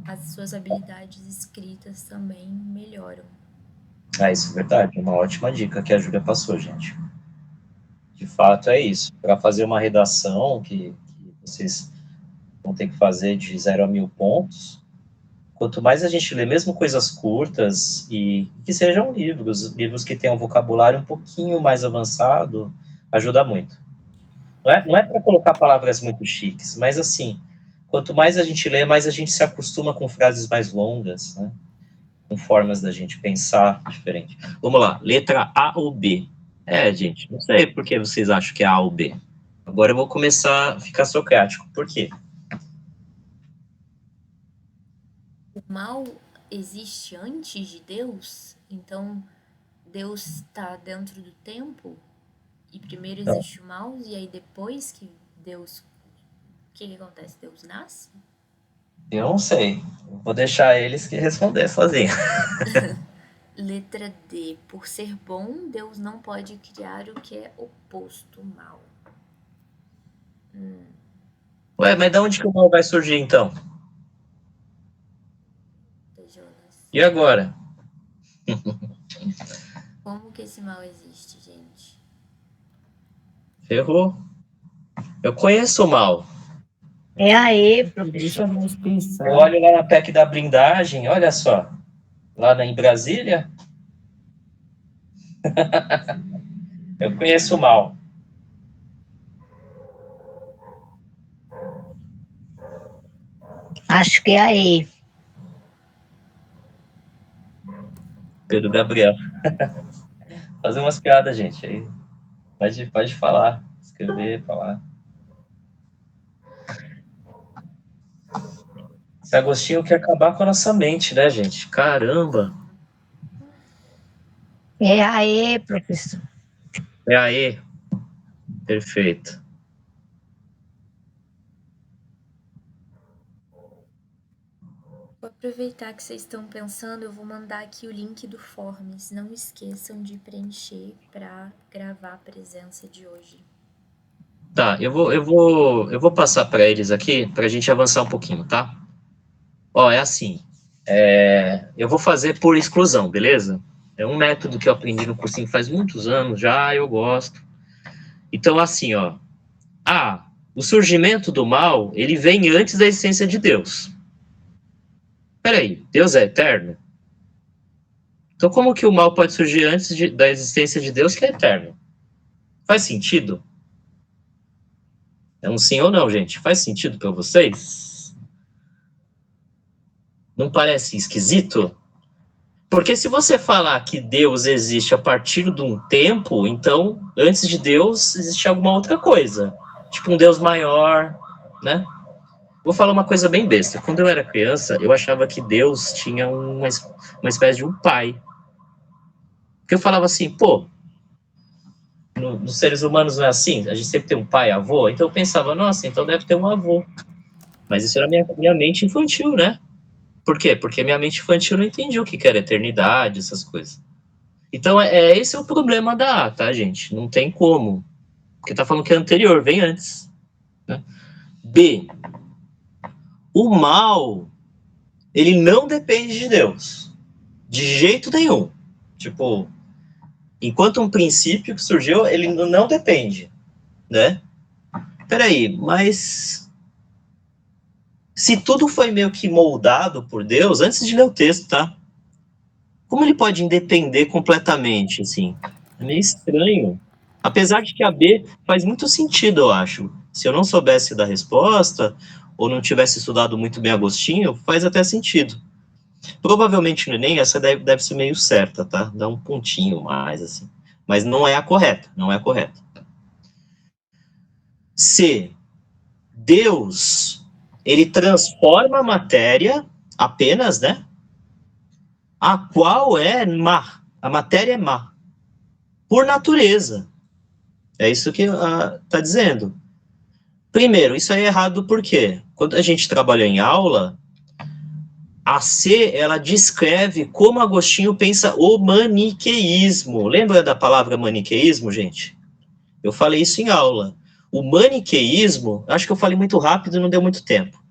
as suas habilidades escritas também melhoram. Isso é verdade. Uma ótima dica que a Júlia passou, gente. De fato, é isso. Para fazer uma redação que vocês vão ter que fazer de 0 a 1000 pontos, quanto mais a gente lê, mesmo coisas curtas, e que sejam livros que tenham um vocabulário um pouquinho mais avançado, ajuda muito. Não é para colocar palavras muito chiques, mas assim, quanto mais a gente lê, mais a gente se acostuma com frases mais longas, né? Com formas da gente pensar diferente. Vamos lá, letra A ou B? Gente, não sei por que vocês acham que é A ou B. Agora eu vou começar a ficar socrático. Por quê? O mal existe antes de Deus? Então, Deus está dentro do tempo? E primeiro Não. existe o mal, e aí depois que Deus. O que acontece? Deus nasce? Eu não sei. Vou deixar eles que responder sozinho. Letra D. Por ser bom, Deus não pode criar o que é oposto mal. Ué, mas de onde que o mal vai surgir, então? Jonas. E agora? Como que esse mal existe, gente? Ferrou. Eu conheço o mal. É aí, Deixa professor. nós pensar. Eu olho lá na PEC da blindagem, olha só. Lá em Brasília. Eu conheço o mal. Acho que é aí. Pedro Gabriel. Fazer umas piadas, gente. Aí pode falar. Escrever, falar. Esse Agostinho quer acabar com a nossa mente, né, gente? Caramba. É aí, professor. É aí. Perfeito. Vou aproveitar que vocês estão pensando, eu vou mandar aqui o link do Forms. Não esqueçam de preencher para gravar a presença de hoje. Tá, eu vou passar para eles aqui para a gente avançar um pouquinho, tá? Ó, é assim. Eu vou fazer por exclusão, beleza? É um método que eu aprendi no cursinho faz muitos anos já, eu gosto. Então, assim, ó. O surgimento do mal, ele vem antes da existência de Deus. Peraí, Deus é eterno? Então, como que o mal pode surgir antes da existência de Deus, que é eterno? Faz sentido? É um sim ou não, gente? Faz sentido para vocês? Não parece esquisito? Porque se você falar que Deus existe a partir de um tempo, então, antes de Deus, existe alguma outra coisa. Tipo um Deus maior, né? Vou falar uma coisa bem besta. Quando eu era criança, eu achava que Deus tinha uma espécie de um pai. Porque eu falava assim, pô, nos seres humanos não é assim? A gente sempre tem um pai, avô. Então eu pensava, nossa, então deve ter um avô. Mas isso era minha mente infantil, né? Por quê? Porque minha mente infantil não entendia o que era eternidade, essas coisas. Então, esse é o problema da A, tá, gente? Não tem como. Porque tá falando que é anterior, vem antes. Né? B. O mal, ele não depende de Deus. De jeito nenhum. Tipo, enquanto um princípio que surgiu, ele não depende, né? Peraí, mas se tudo foi meio que moldado por Deus, antes de ler o texto, tá? Como ele pode independer completamente, assim? É meio estranho. Apesar de que a B faz muito sentido, eu acho. Se eu não soubesse da resposta, ou não tivesse estudado muito bem Agostinho, faz até sentido. Provavelmente no Enem, essa deve ser meio certa, tá? Dá um pontinho mais, assim. Mas não é a correta, não é a correta. C. Deus, ele transforma a matéria apenas, né? A qual é má. A matéria é má. Por natureza. É isso que está dizendo. Primeiro, isso aí é errado por quê? Quando a gente trabalha em aula, a C, ela descreve como Agostinho pensa o maniqueísmo. Lembra da palavra maniqueísmo, gente? Eu falei isso em aula. O maniqueísmo, acho que eu falei muito rápido e não deu muito tempo.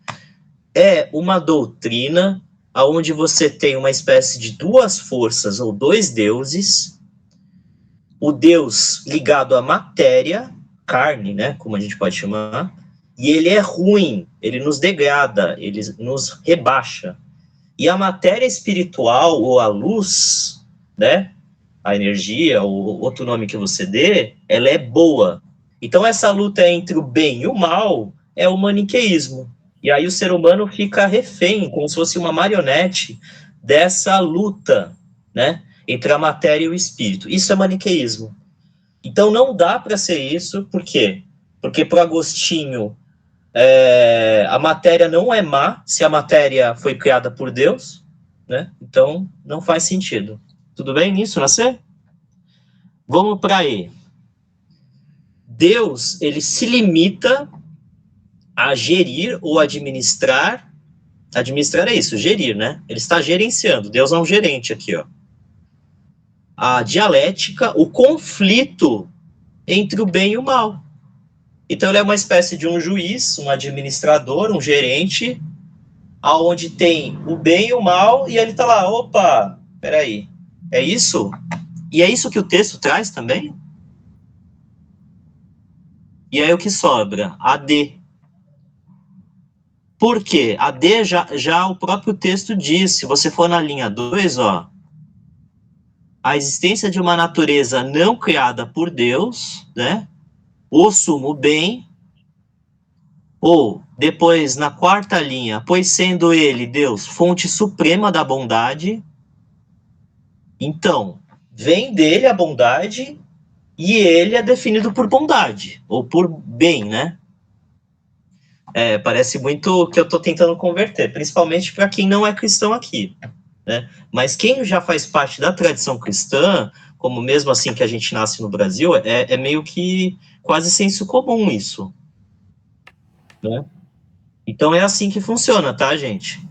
É uma doutrina onde você tem uma espécie de duas forças ou dois deuses. O Deus ligado à matéria, carne, né, como a gente pode chamar, e ele é ruim, ele nos degrada, ele nos rebaixa. E a matéria espiritual, ou a luz, né, a energia, ou outro nome que você dê, ela é boa. Então essa luta entre o bem e o mal é o maniqueísmo. E aí o ser humano fica refém, como se fosse uma marionete dessa luta, né, entre a matéria e o espírito. Isso é maniqueísmo. Então não dá para ser isso, por quê? Porque para Agostinho a matéria não é má se a matéria foi criada por Deus, né? Então não faz sentido. Tudo bem nisso, Nascer? Vamos para E. Deus, ele se limita a gerir ou administrar Administrar é isso, gerir, né? Ele está gerenciando. Deus é um gerente aqui, ó. A dialética, o conflito entre o bem e o mal. Então ele é uma espécie de um juiz, um administrador, um gerente, aonde tem o bem e o mal, e ele tá lá, opa, peraí, é isso? E é isso que o texto traz também? E aí o que sobra? A D. Por quê? A D já o próprio texto diz, se você for na linha 2, ó, a existência de uma natureza não criada por Deus, né? O sumo bem, ou depois na quarta linha, pois sendo ele, Deus, fonte suprema da bondade, então vem dele a bondade e ele é definido por bondade, ou por bem, né? Parece muito que eu estou tentando converter, principalmente para quem não é cristão aqui, né? Mas quem já faz parte da tradição cristã, como mesmo assim que a gente nasce no Brasil, é meio que quase senso comum isso, né? Então é assim que funciona, tá, gente?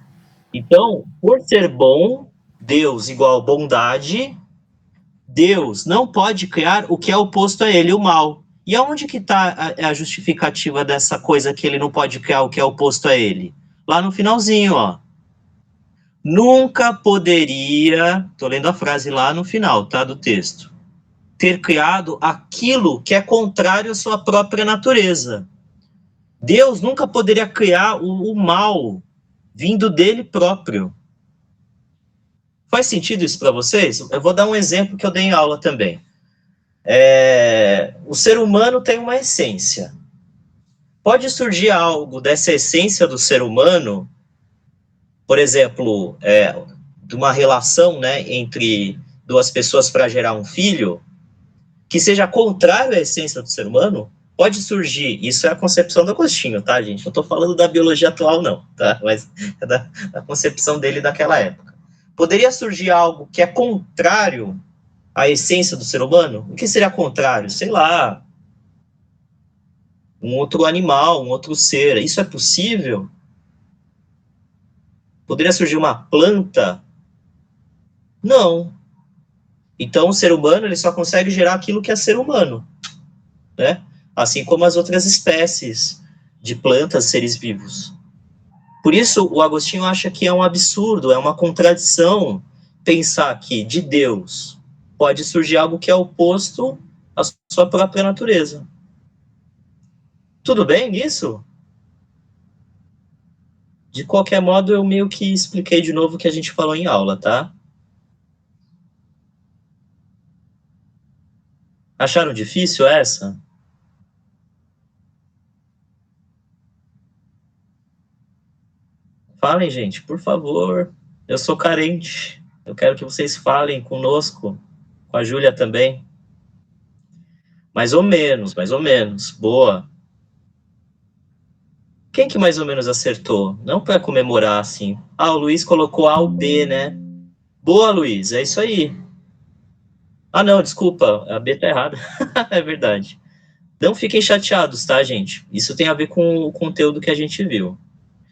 Então, por ser bom, Deus igual bondade, Deus não pode criar o que é oposto a ele, o mal. E aonde que está a justificativa dessa coisa que ele não pode criar o que é oposto a ele? Lá no finalzinho, ó. Nunca poderia, tô lendo a frase lá no final, tá, do texto, ter criado aquilo que é contrário à sua própria natureza. Deus nunca poderia criar o mal vindo dele próprio. Faz sentido isso para vocês? Eu vou dar um exemplo que eu dei em aula também. O ser humano tem uma essência. Pode surgir algo dessa essência do ser humano, por exemplo, de uma relação, né, entre duas pessoas para gerar um filho, que seja contrário à essência do ser humano. Pode surgir, isso é a concepção do Agostinho, tá, gente? Não estou falando da biologia atual, não, tá? Mas é da concepção dele daquela época. Poderia surgir algo que é contrário à essência do ser humano? O que seria contrário? Sei lá, um outro animal, um outro ser. Isso é possível? Poderia surgir uma planta? Não. Então, o ser humano ele só consegue gerar aquilo que é ser humano, né? Assim como as outras espécies de plantas, seres vivos. Por isso, o Agostinho acha que é um absurdo, é uma contradição pensar que de Deus pode surgir algo que é oposto à sua própria natureza. Tudo bem nisso? De qualquer modo, eu meio que expliquei de novo o que a gente falou em aula, tá? Acharam difícil essa? Falem, gente, por favor. Eu sou carente. Eu quero que vocês falem conosco, com a Júlia também. Mais ou menos, mais ou menos. Boa. Quem que mais ou menos acertou? Não para comemorar, assim. Ah, o Luiz colocou A ou B, né? Boa, Luiz, é isso aí. Ah, não, desculpa, a B tá errada. É verdade. Não fiquem chateados, tá, gente? Isso tem a ver com o conteúdo que a gente viu.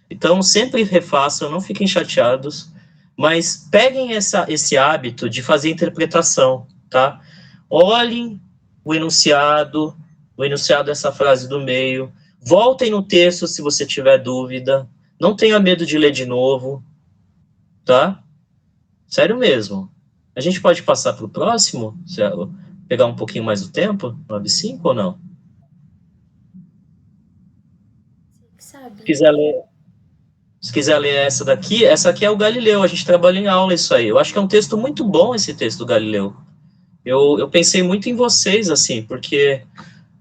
Então, sempre refaçam, não fiquem chateados, mas peguem esse hábito de fazer interpretação, tá? Olhem o enunciado essa frase do meio, voltem no texto se você tiver dúvida, não tenha medo de ler de novo, tá? Sério mesmo. A gente pode passar para o próximo? Pegar um pouquinho mais do tempo? 9:05 ou não? Sabe? Se quiser ler essa aqui é o Galileu, a gente trabalha em aula isso aí. Eu acho que é um texto muito bom esse texto do Galileu. Eu pensei muito em vocês, assim, porque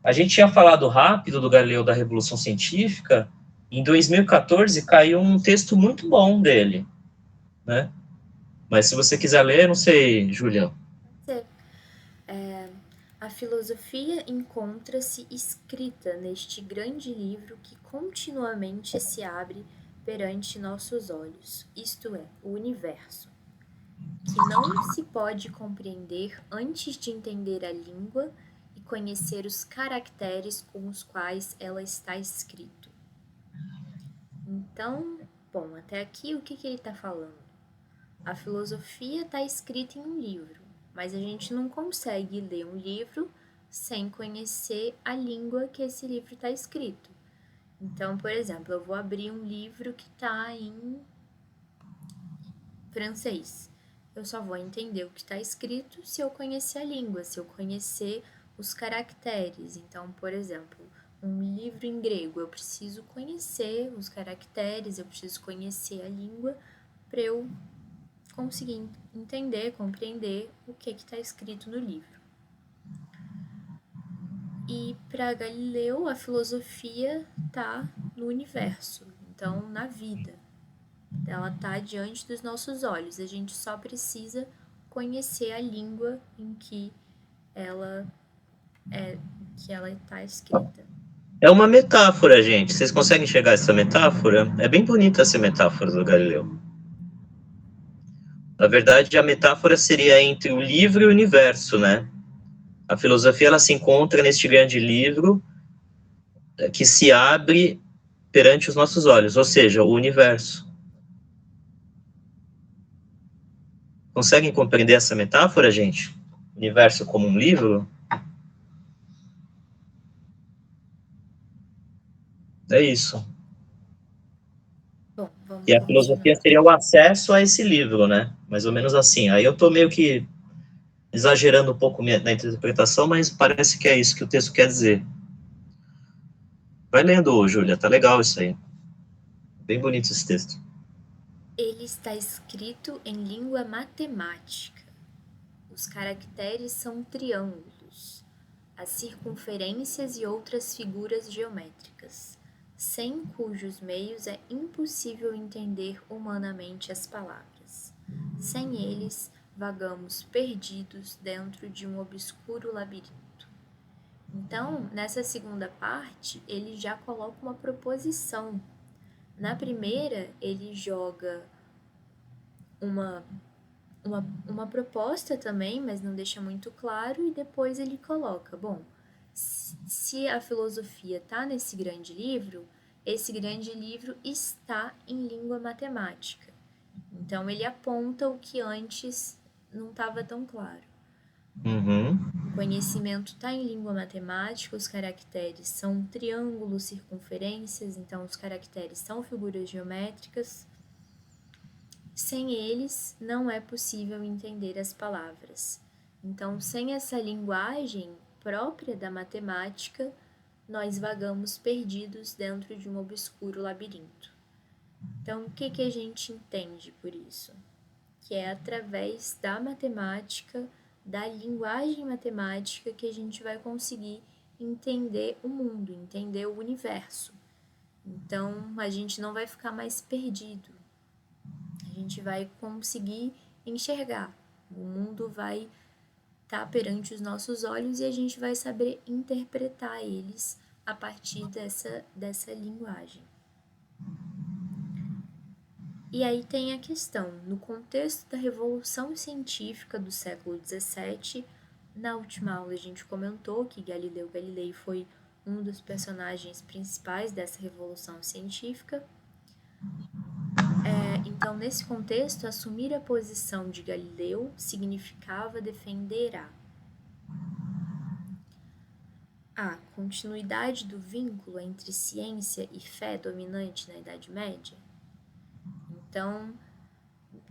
a gente tinha falado rápido do Galileu da Revolução Científica, em 2014 caiu um texto muito bom dele, né? Mas se você quiser ler, não sei, Julião. A filosofia encontra-se escrita neste grande livro que continuamente se abre perante nossos olhos, isto é, o universo, que não se pode compreender antes de entender a língua e conhecer os caracteres com os quais ela está escrito. Então, bom, até aqui o que ele está falando? A filosofia está escrita em um livro, mas a gente não consegue ler um livro sem conhecer a língua que esse livro está escrito. Então, por exemplo, eu vou abrir um livro que está em francês. Eu só vou entender o que está escrito se eu conhecer a língua, se eu conhecer os caracteres. Então, por exemplo, um livro em grego, eu preciso conhecer os caracteres, eu preciso conhecer a língua para eu conseguir entender, compreender o que está escrito no livro. E para Galileu, a filosofia está no universo, então na vida. Ela está diante dos nossos olhos. A gente só precisa conhecer a língua em que ela está escrita. É uma metáfora, gente. Vocês conseguem enxergar essa metáfora? É bem bonita essa metáfora do Galileu. Na verdade, a metáfora seria entre o livro e o universo, né? A filosofia, ela se encontra neste grande livro que se abre perante os nossos olhos, ou seja, o universo. Conseguem compreender essa metáfora, gente? O universo como um livro? É isso. Bom, vamos E a continuar. filosofia seria o acesso a esse livro, né? Mais ou menos assim. Aí eu estou meio que exagerando um pouco na interpretação, mas parece que é isso que o texto quer dizer. Vai lendo, Júlia, tá legal isso aí. Bem bonito esse texto. Ele está escrito em língua matemática. Os caracteres são triângulos, as circunferências e outras figuras geométricas, sem cujos meios é impossível entender humanamente as palavras. Sem eles, vagamos perdidos dentro de um obscuro labirinto. Então, nessa segunda parte, ele já coloca uma proposição. Na primeira, ele joga uma proposta também, mas não deixa muito claro, e depois ele coloca, bom, se a filosofia está nesse grande livro, esse grande livro está em língua matemática. Então ele aponta o que antes não estava tão claro. Uhum. O conhecimento está em língua matemática, os caracteres são triângulos, circunferências, então os caracteres são figuras geométricas. Sem eles, não é possível entender as palavras. Então, sem essa linguagem própria da matemática, nós vagamos perdidos dentro de um obscuro labirinto. Então, o que a gente entende por isso? Que é através da matemática, da linguagem matemática, que a gente vai conseguir entender o mundo, entender o universo. Então, a gente não vai ficar mais perdido. A gente vai conseguir enxergar. O mundo vai estar perante os nossos olhos e a gente vai saber interpretar eles a partir dessa linguagem. E aí tem a questão, no contexto da Revolução Científica do século XVII, na última aula a gente comentou que Galileu Galilei foi um dos personagens principais dessa Revolução Científica. Então, nesse contexto, assumir a posição de Galileu significava defender a continuidade do vínculo entre ciência e fé dominante na Idade Média. Então,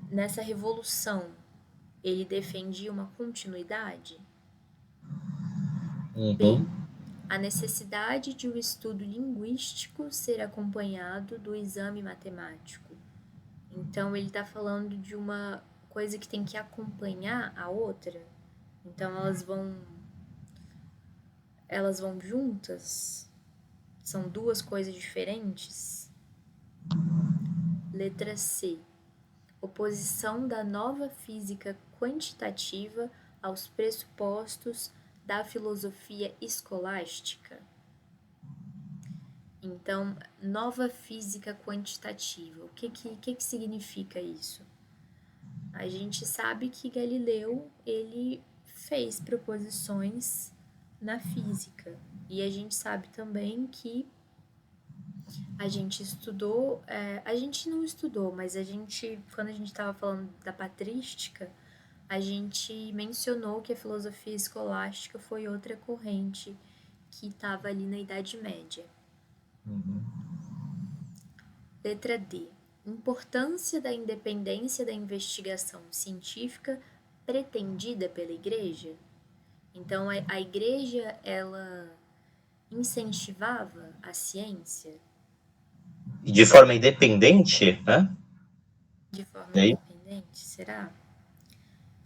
nessa revolução, ele defendia uma continuidade. B. A necessidade de o estudo linguístico ser acompanhado do exame matemático. Então, ele está falando de uma coisa que tem que acompanhar a outra. Então, elas vão juntas? São duas coisas diferentes? Letra C. Oposição da nova física quantitativa aos pressupostos da filosofia escolástica. Então, nova física quantitativa. O que significa isso? A gente sabe que Galileu, ele fez proposições na física. E a gente sabe também que A gente estudou, a gente não estudou, mas quando a gente estava falando da patrística, a gente mencionou que a filosofia escolástica foi outra corrente que estava ali na Idade Média. Letra D. Importância da independência da investigação científica pretendida pela Igreja. Então, a Igreja, ela incentivava a ciência E de forma independente, né? de forma E aí? independente, será?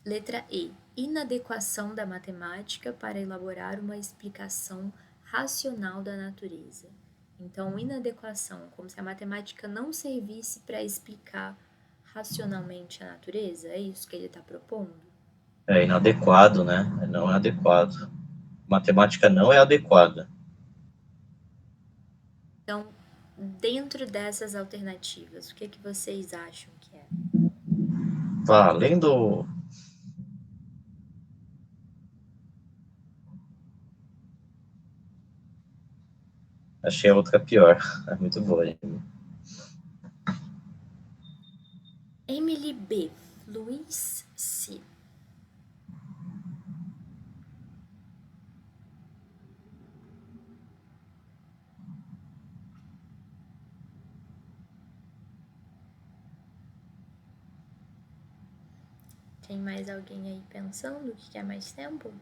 Letra E. Inadequação da matemática para elaborar uma explicação racional da natureza. Então, inadequação, como se a matemática não servisse para explicar racionalmente a natureza, é isso que ele está propondo? É inadequado, né? Não é adequado. Matemática não é adequada. Então, dentro dessas alternativas, o que vocês acham que é? Valendo. Achei a outra pior. É muito boa. Emily B. Luiz C. Tem mais alguém aí pensando que quer mais tempo?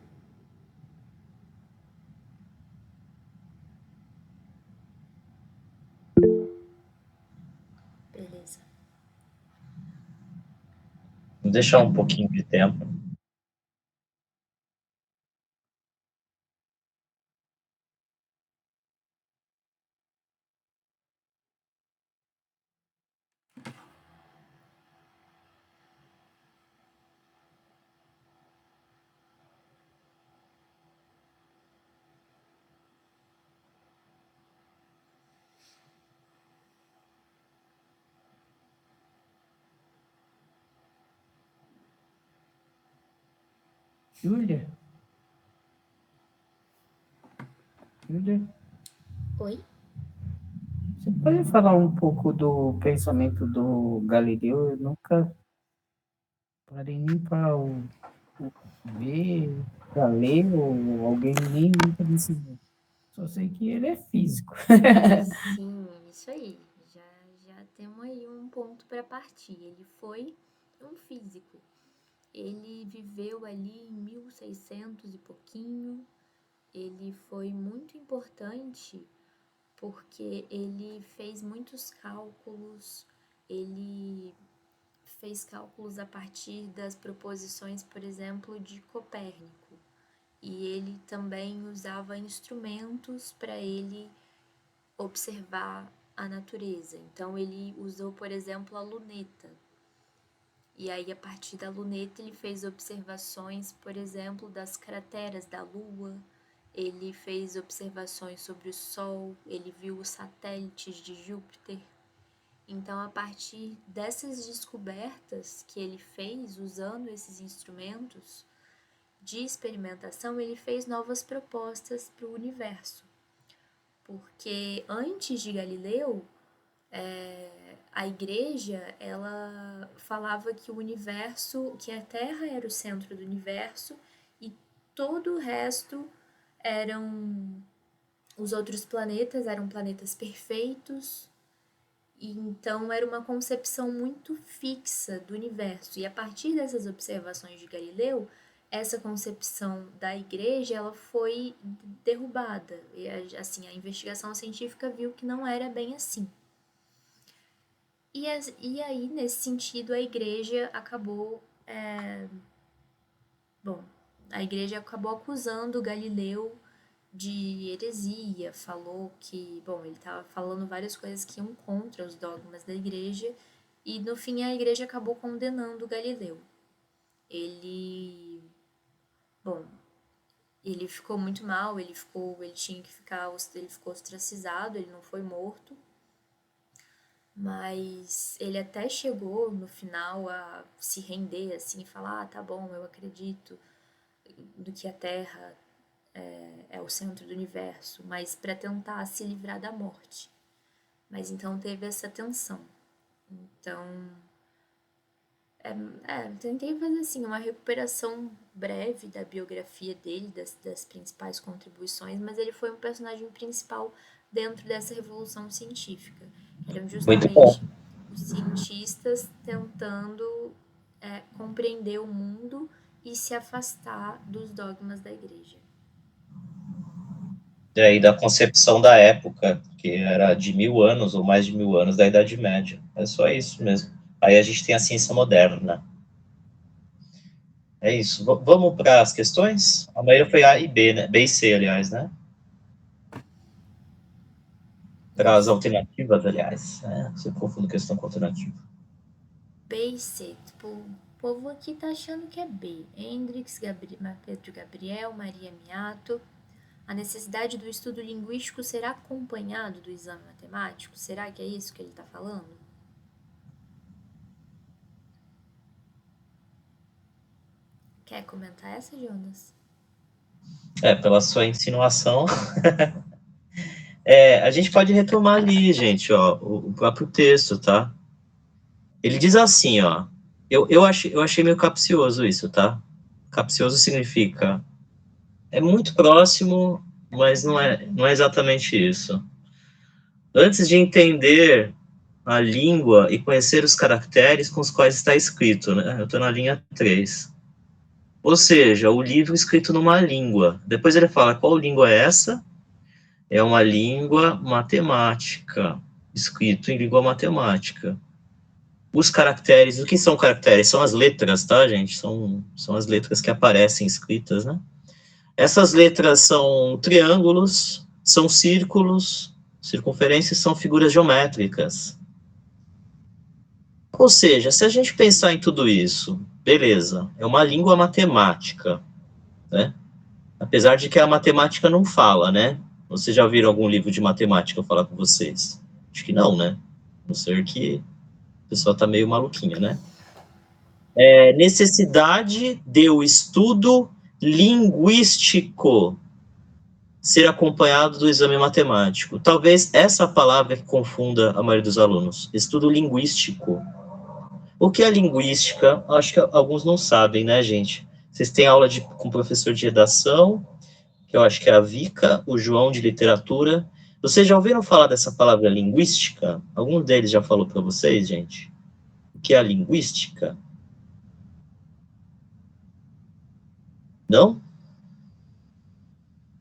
Beleza. Vou deixar um pouquinho de tempo. Júlia? Júlia? Oi? Você pode falar um pouco do pensamento do Galileu? Eu nunca parei nem para ver, para ler, ou alguém nem nunca me ensinou. Só sei que ele é físico. Sim, isso aí. Já temos aí um ponto para partir. Ele foi um físico. Ele viveu ali em 1600 e pouquinho. Ele foi muito importante porque ele fez muitos cálculos, ele fez cálculos a partir das proposições, por exemplo, de Copérnico. E ele também usava instrumentos para ele observar a natureza. Então ele usou, por exemplo, a luneta. E aí, a partir da luneta, ele fez observações, por exemplo, das crateras da Lua. Ele fez observações sobre o Sol. Ele viu os satélites de Júpiter. Então, a partir dessas descobertas que ele fez usando esses instrumentos de experimentação, ele fez novas propostas para o universo. Porque antes de Galileu, a igreja, ela falava que o universo, que a Terra era o centro do universo e todo o resto eram os outros planetas, eram planetas perfeitos. E então era uma concepção muito fixa do universo. E a partir dessas observações de Galileu, essa concepção da igreja, ela foi derrubada. E assim, a investigação científica viu que não era bem assim. E aí, nesse sentido, a igreja acabou. A igreja acabou acusando Galileu de heresia, falou que, ele estava falando várias coisas que iam contra os dogmas da igreja, e no fim a igreja acabou condenando Galileu. Ele, bom, ele ficou muito mal, ele ficou ostracizado, ele não foi morto. Mas ele até chegou no final a se render assim, e falar: tá bom, eu acredito do que a Terra é o centro do universo, mas para tentar se livrar da morte. Mas então teve essa tensão. Então, tentei fazer assim uma recuperação breve da biografia dele, das principais contribuições, mas ele foi um personagem principal dentro dessa revolução científica. Eram Muito bom. justamente os cientistas tentando compreender o mundo e se afastar dos dogmas da igreja. E aí da concepção da época, que era de 1000 anos ou mais de 1000 anos da Idade Média. É só isso mesmo. Aí a gente tem a ciência moderna. É isso. Vamos para as questões? A maioria foi A e B, né? B e C, aliás, né? Para as alternativas, aliás. Você confunde questão com alternativa. B e C. Tipo, o povo aqui tá achando que é B. Hendrix, Pedro Gabriel, Maria Miato. A necessidade do estudo linguístico será acompanhado do exame matemático? Será que é isso que ele está falando? Quer comentar essa, Jonas? Pela sua insinuação. A gente pode retomar ali, gente, ó, o próprio texto, tá? Ele diz assim, ó. Eu achei meio capcioso isso, tá? Capcioso significa é muito próximo, mas não é exatamente isso. Antes de entender a língua e conhecer os caracteres com os quais está escrito, né? Eu estou na linha 3. Ou seja, o livro escrito numa língua. Depois ele fala qual língua é essa? É uma língua matemática, escrito em língua matemática. Os caracteres, o que são caracteres? São as letras, tá, gente? São as letras que aparecem escritas, né? Essas letras são triângulos, são círculos, circunferências são figuras geométricas. Ou seja, se a gente pensar em tudo isso, beleza, é uma língua matemática, né? Apesar de que a matemática não fala, né? Vocês já viram algum livro de matemática falar com vocês? Acho que não, né? A não ser que o pessoal tá meio maluquinho, né? Necessidade de o estudo linguístico ser acompanhado do exame matemático. Talvez essa palavra que confunda a maioria dos alunos. Estudo linguístico. O que é linguística? Acho que alguns não sabem, né, gente? Vocês têm aula com o professor de redação, que eu acho que é a Vika, o João de literatura. Vocês já ouviram falar dessa palavra linguística? Algum deles já falou para vocês, gente? O que é a linguística? Não?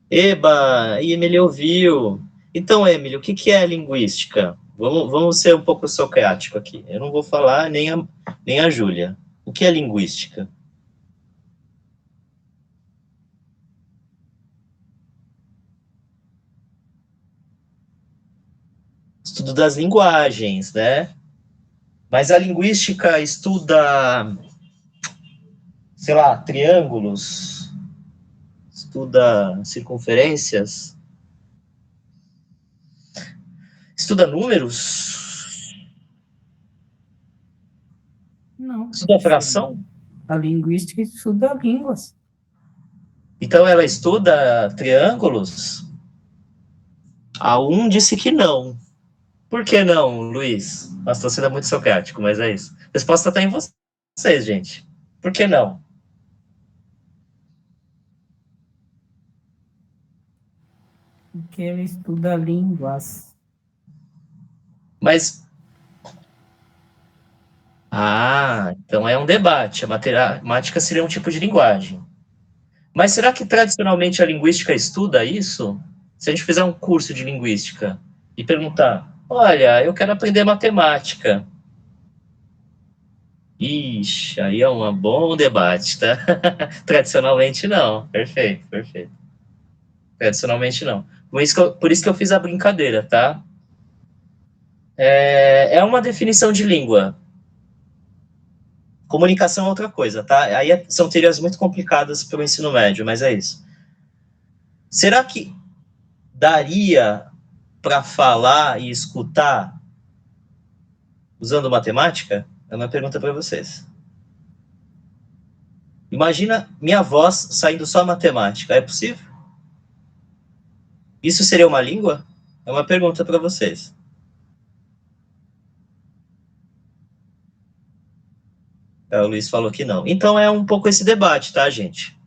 Eba, e Emily ouviu. Então, Emily, o que é a linguística? Vamos ser um pouco socrático aqui. Eu não vou falar nem a Júlia. O que é linguística? Estudo das linguagens, né? Mas a linguística estuda, sei lá, triângulos, estuda circunferências, estuda números, Não, estuda professor. fração. A linguística estuda línguas. Então ela estuda triângulos? A um disse que não. Por que não, Luiz? Nossa, estou sendo muito socrático, mas é isso. A resposta está em vocês, gente. Por que não? Porque ele estuda línguas. Mas... então é um debate. A matemática seria um tipo de linguagem. Mas será que tradicionalmente a linguística estuda isso? Se a gente fizer um curso de linguística e perguntar, olha, eu quero aprender matemática. Ixi, aí é um bom debate, tá? Tradicionalmente não. Perfeito. Tradicionalmente não. Por isso que eu fiz a brincadeira, tá? É uma definição de língua. Comunicação é outra coisa, tá? Aí são teorias muito complicadas para o ensino médio, mas é isso. Será que daria para falar e escutar usando matemática? É uma pergunta para vocês. Imagina minha voz saindo só matemática. É possível? Isso seria uma língua? É uma pergunta para vocês. O Luiz falou que não. Então é um pouco esse debate, tá, gente?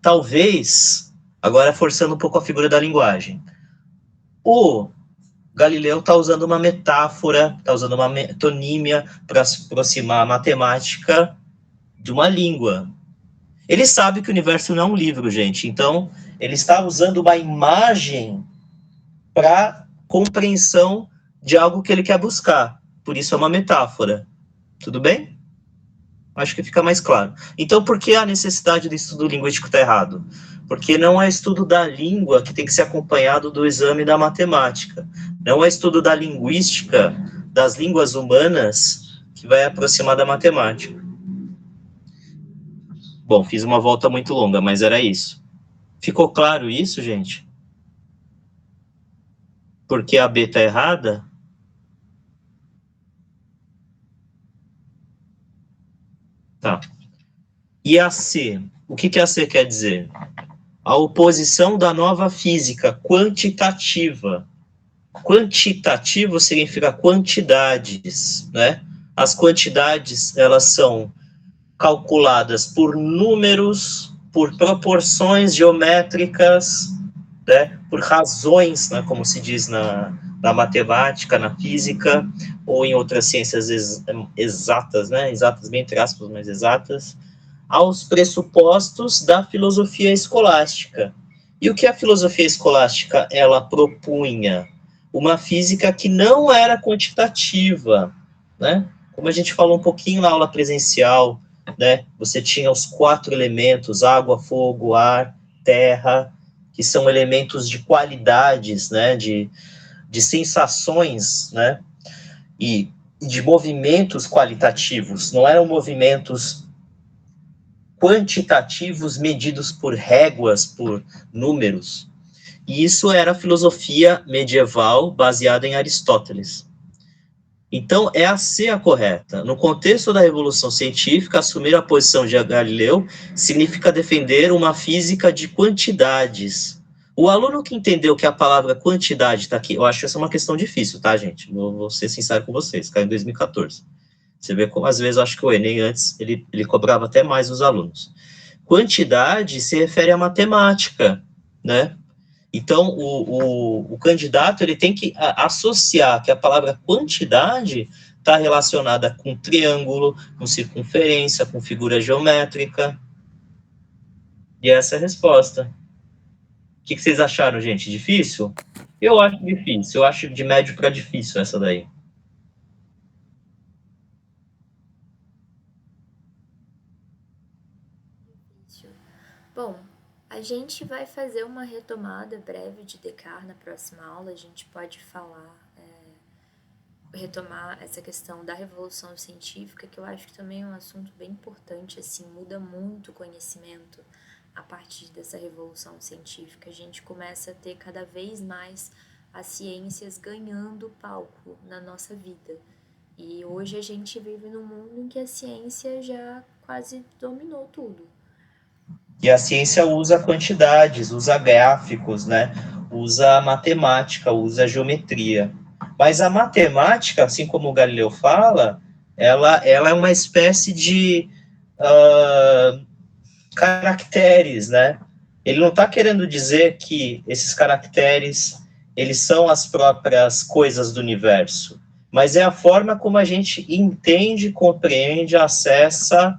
Talvez, agora forçando um pouco a figura da linguagem, o Galileu está usando uma metáfora, está usando uma metonímia para se aproximar a matemática de uma língua. Ele sabe que o universo não é um livro, gente. Então, ele está usando uma imagem para compreensão de algo que ele quer buscar. Por isso é uma metáfora. Tudo bem? Acho que fica mais claro. Então, por que a necessidade do estudo linguístico está errado? Porque não é estudo da língua que tem que ser acompanhado do exame da matemática. Não é estudo da linguística, das línguas humanas, que vai aproximar da matemática. Bom, fiz uma volta muito longa, mas era isso. Ficou claro isso, gente? Porque a B está errada? Tá. E a C? O que a C quer dizer? A oposição da nova física quantitativa. Quantitativo significa quantidades, né? As quantidades, elas são calculadas por números, por proporções geométricas, né? Por razões, né? Como se diz na matemática, na física, ou em outras ciências exatas, né? Exatas, bem entre aspas, mas exatas, aos pressupostos da filosofia escolástica. E o que a filosofia escolástica ela propunha? Uma física que não era quantitativa, né? Como a gente falou um pouquinho na aula presencial, né? Você tinha os 4 elementos, água, fogo, ar, terra, que são elementos de qualidades, né? De sensações, né? E de movimentos qualitativos, não eram movimentos quantitativos medidos por réguas, por números. E isso era a filosofia medieval baseada em Aristóteles. Então, é a C a correta. No contexto da Revolução Científica, assumir a posição de Galileu significa defender uma física de quantidades. O aluno que entendeu que a palavra quantidade está aqui, eu acho que essa é uma questão difícil, tá, gente? Vou ser sincero com vocês, caiu em 2014. Você vê como, às vezes, eu acho que o Enem antes, ele cobrava até mais os alunos. Quantidade se refere à matemática, né? Então, o candidato ele tem que associar que a palavra quantidade está relacionada com triângulo, com circunferência, com figura geométrica. E essa é a resposta. O que vocês acharam, gente? Difícil? Eu acho difícil. Eu acho de médio para difícil essa daí. Bom, a gente vai fazer uma retomada breve de Descartes na próxima aula. A gente pode falar, retomar essa questão da revolução científica, que eu acho que também é um assunto bem importante, assim, muda muito o conhecimento a partir dessa revolução científica. A gente começa a ter cada vez mais as ciências ganhando palco na nossa vida. E hoje a gente vive num mundo em que a ciência já quase dominou tudo. E a ciência usa quantidades, usa gráficos, né? Usa matemática, usa geometria. Mas a matemática, assim como o Galileu fala, ela é uma espécie de caracteres, né? Ele não está querendo dizer que esses caracteres eles são as próprias coisas do universo, mas é a forma como a gente entende, compreende, acessa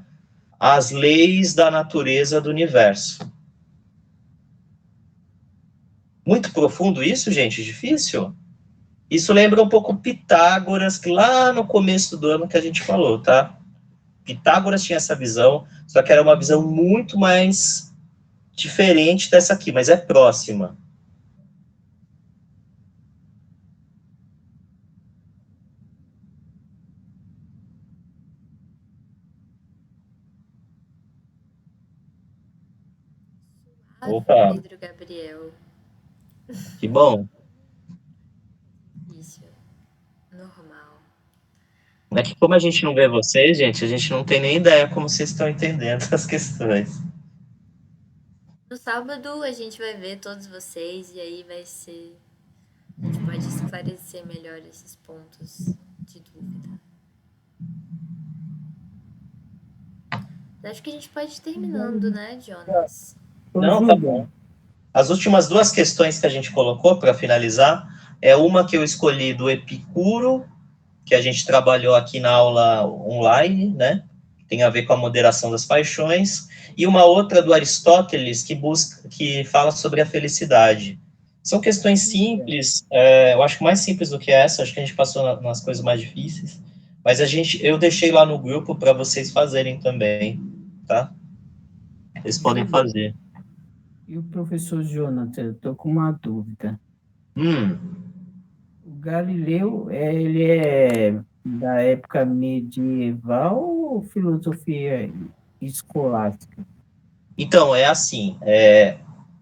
as leis da natureza do universo. Muito profundo isso, gente? Difícil? Isso lembra um pouco Pitágoras, que lá no começo do ano que a gente falou, tá? Pitágoras tinha essa visão, só que era uma visão muito mais diferente dessa aqui, mas é próxima. Opa, Pedro Gabriel. que bom. Isso, normal. É que como a gente não vê vocês, gente, a gente não tem nem ideia como vocês estão entendendo as questões. No sábado a gente vai ver todos vocês e aí vai ser... A gente pode esclarecer melhor esses pontos de dúvida. Acho que a gente pode ir terminando, né, Jonas? Ô, Não, tá Júlia, bom. As últimas duas questões que a gente colocou para finalizar é uma que eu escolhi do Epicuro, que a gente trabalhou aqui na aula online, né? Tem a ver com a moderação das paixões, e uma outra do Aristóteles que fala sobre a felicidade. São questões simples, eu acho que mais simples do que essa, acho que a gente passou nas coisas mais difíceis, mas eu deixei lá no grupo para vocês fazerem também, tá? Vocês podem fazer. e o professor Jonathan, eu estou com uma dúvida. Hum, O Galileu, ele é da época medieval ou filosofia escolástica? Então, é assim,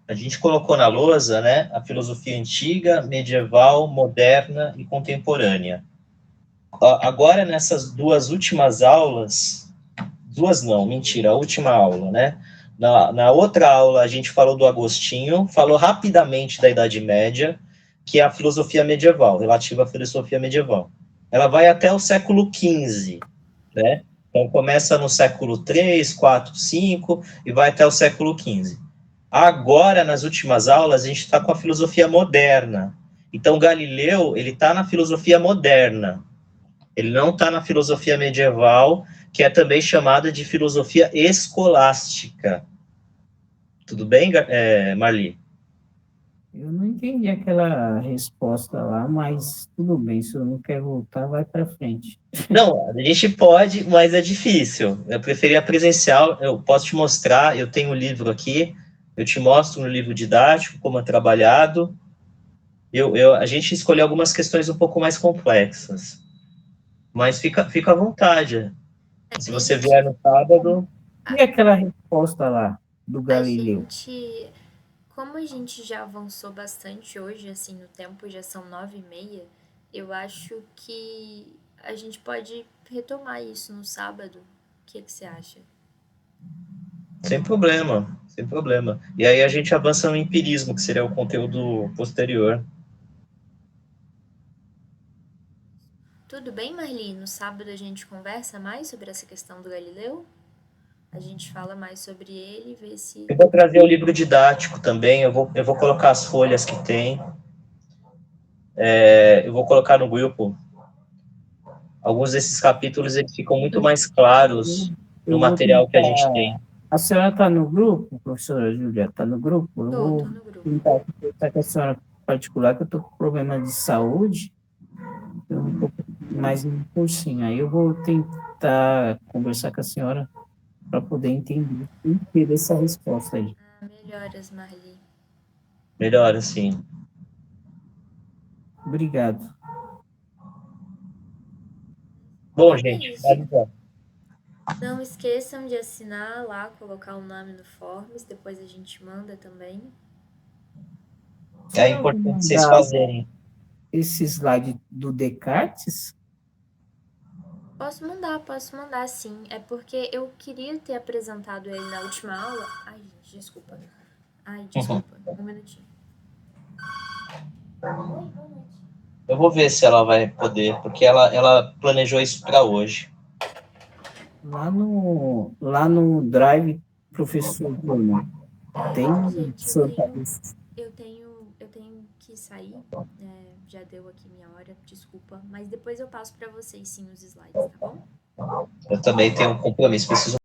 a gente colocou na lousa, né, a filosofia antiga, medieval, moderna e contemporânea. Agora, nessas duas últimas aulas, duas não, mentira, a última aula, né, na outra aula a gente falou do Agostinho, falou rapidamente da Idade Média, que é a filosofia medieval, relativa à filosofia medieval. Ela vai até o século XV, né? Então, começa no século 3, 4, 5 e vai até o século 15. Agora, nas últimas aulas, a gente está com a filosofia moderna. Então, Galileu, ele está na filosofia moderna. Ele não está na filosofia medieval, que é também chamada de filosofia escolástica. Tudo bem, Marli? Eu não entendi aquela resposta lá, mas tudo bem, se eu não quer voltar, vai para frente. Não, a gente pode, mas é difícil. Eu preferia presencial, eu posso te mostrar, eu tenho o livro aqui, eu te mostro no livro didático como é trabalhado. A gente escolheu algumas questões um pouco mais complexas, mas fica à vontade. Se A você vier gente, no sábado, E aquela resposta lá do a Galileu? gente, como a gente já avançou bastante hoje, assim, no tempo já são 9h30, eu acho que a gente pode retomar isso no sábado. O que você acha? sem problema, sem problema. E aí a gente avança no empirismo, que seria o conteúdo posterior. Tudo bem, Marli? No sábado a gente conversa mais sobre essa questão do Galileu? A gente fala mais sobre ele e vê se. Eu vou trazer o livro didático também, eu vou colocar as folhas que tem, eu vou colocar no grupo. Alguns desses capítulos eles ficam muito mais claros no Eu vou material que a gente tem. tentar. A senhora está no grupo, professora Júlia? Está no grupo? Eu Tô vou no grupo. tentar conversar com a senhora particular, que eu estou com problema de saúde, eu um pouco mais um cursinho. Aí eu vou tentar conversar com a senhora para poder entender e ter essa resposta aí. Melhoras, Marli. Melhor, assim. Obrigado. Bom, É gente, isso. então, Não esqueçam de assinar lá, colocar o nome no Forms, depois a gente manda também. é importante vocês fazerem. Esse slide do Descartes? Posso mandar sim. É porque eu queria ter apresentado ele na última aula. Ai, gente, desculpa. Ai, desculpa. Um minutinho. Oi, boa noite. Eu vou ver se ela vai poder, porque ela planejou isso para hoje. Lá no Drive, professor Bruno, tem Gente, Santa eu tenho que sair. Já deu aqui minha hora, desculpa. Mas depois eu passo para vocês sim os slides, tá bom? Eu também tenho um compromisso, preciso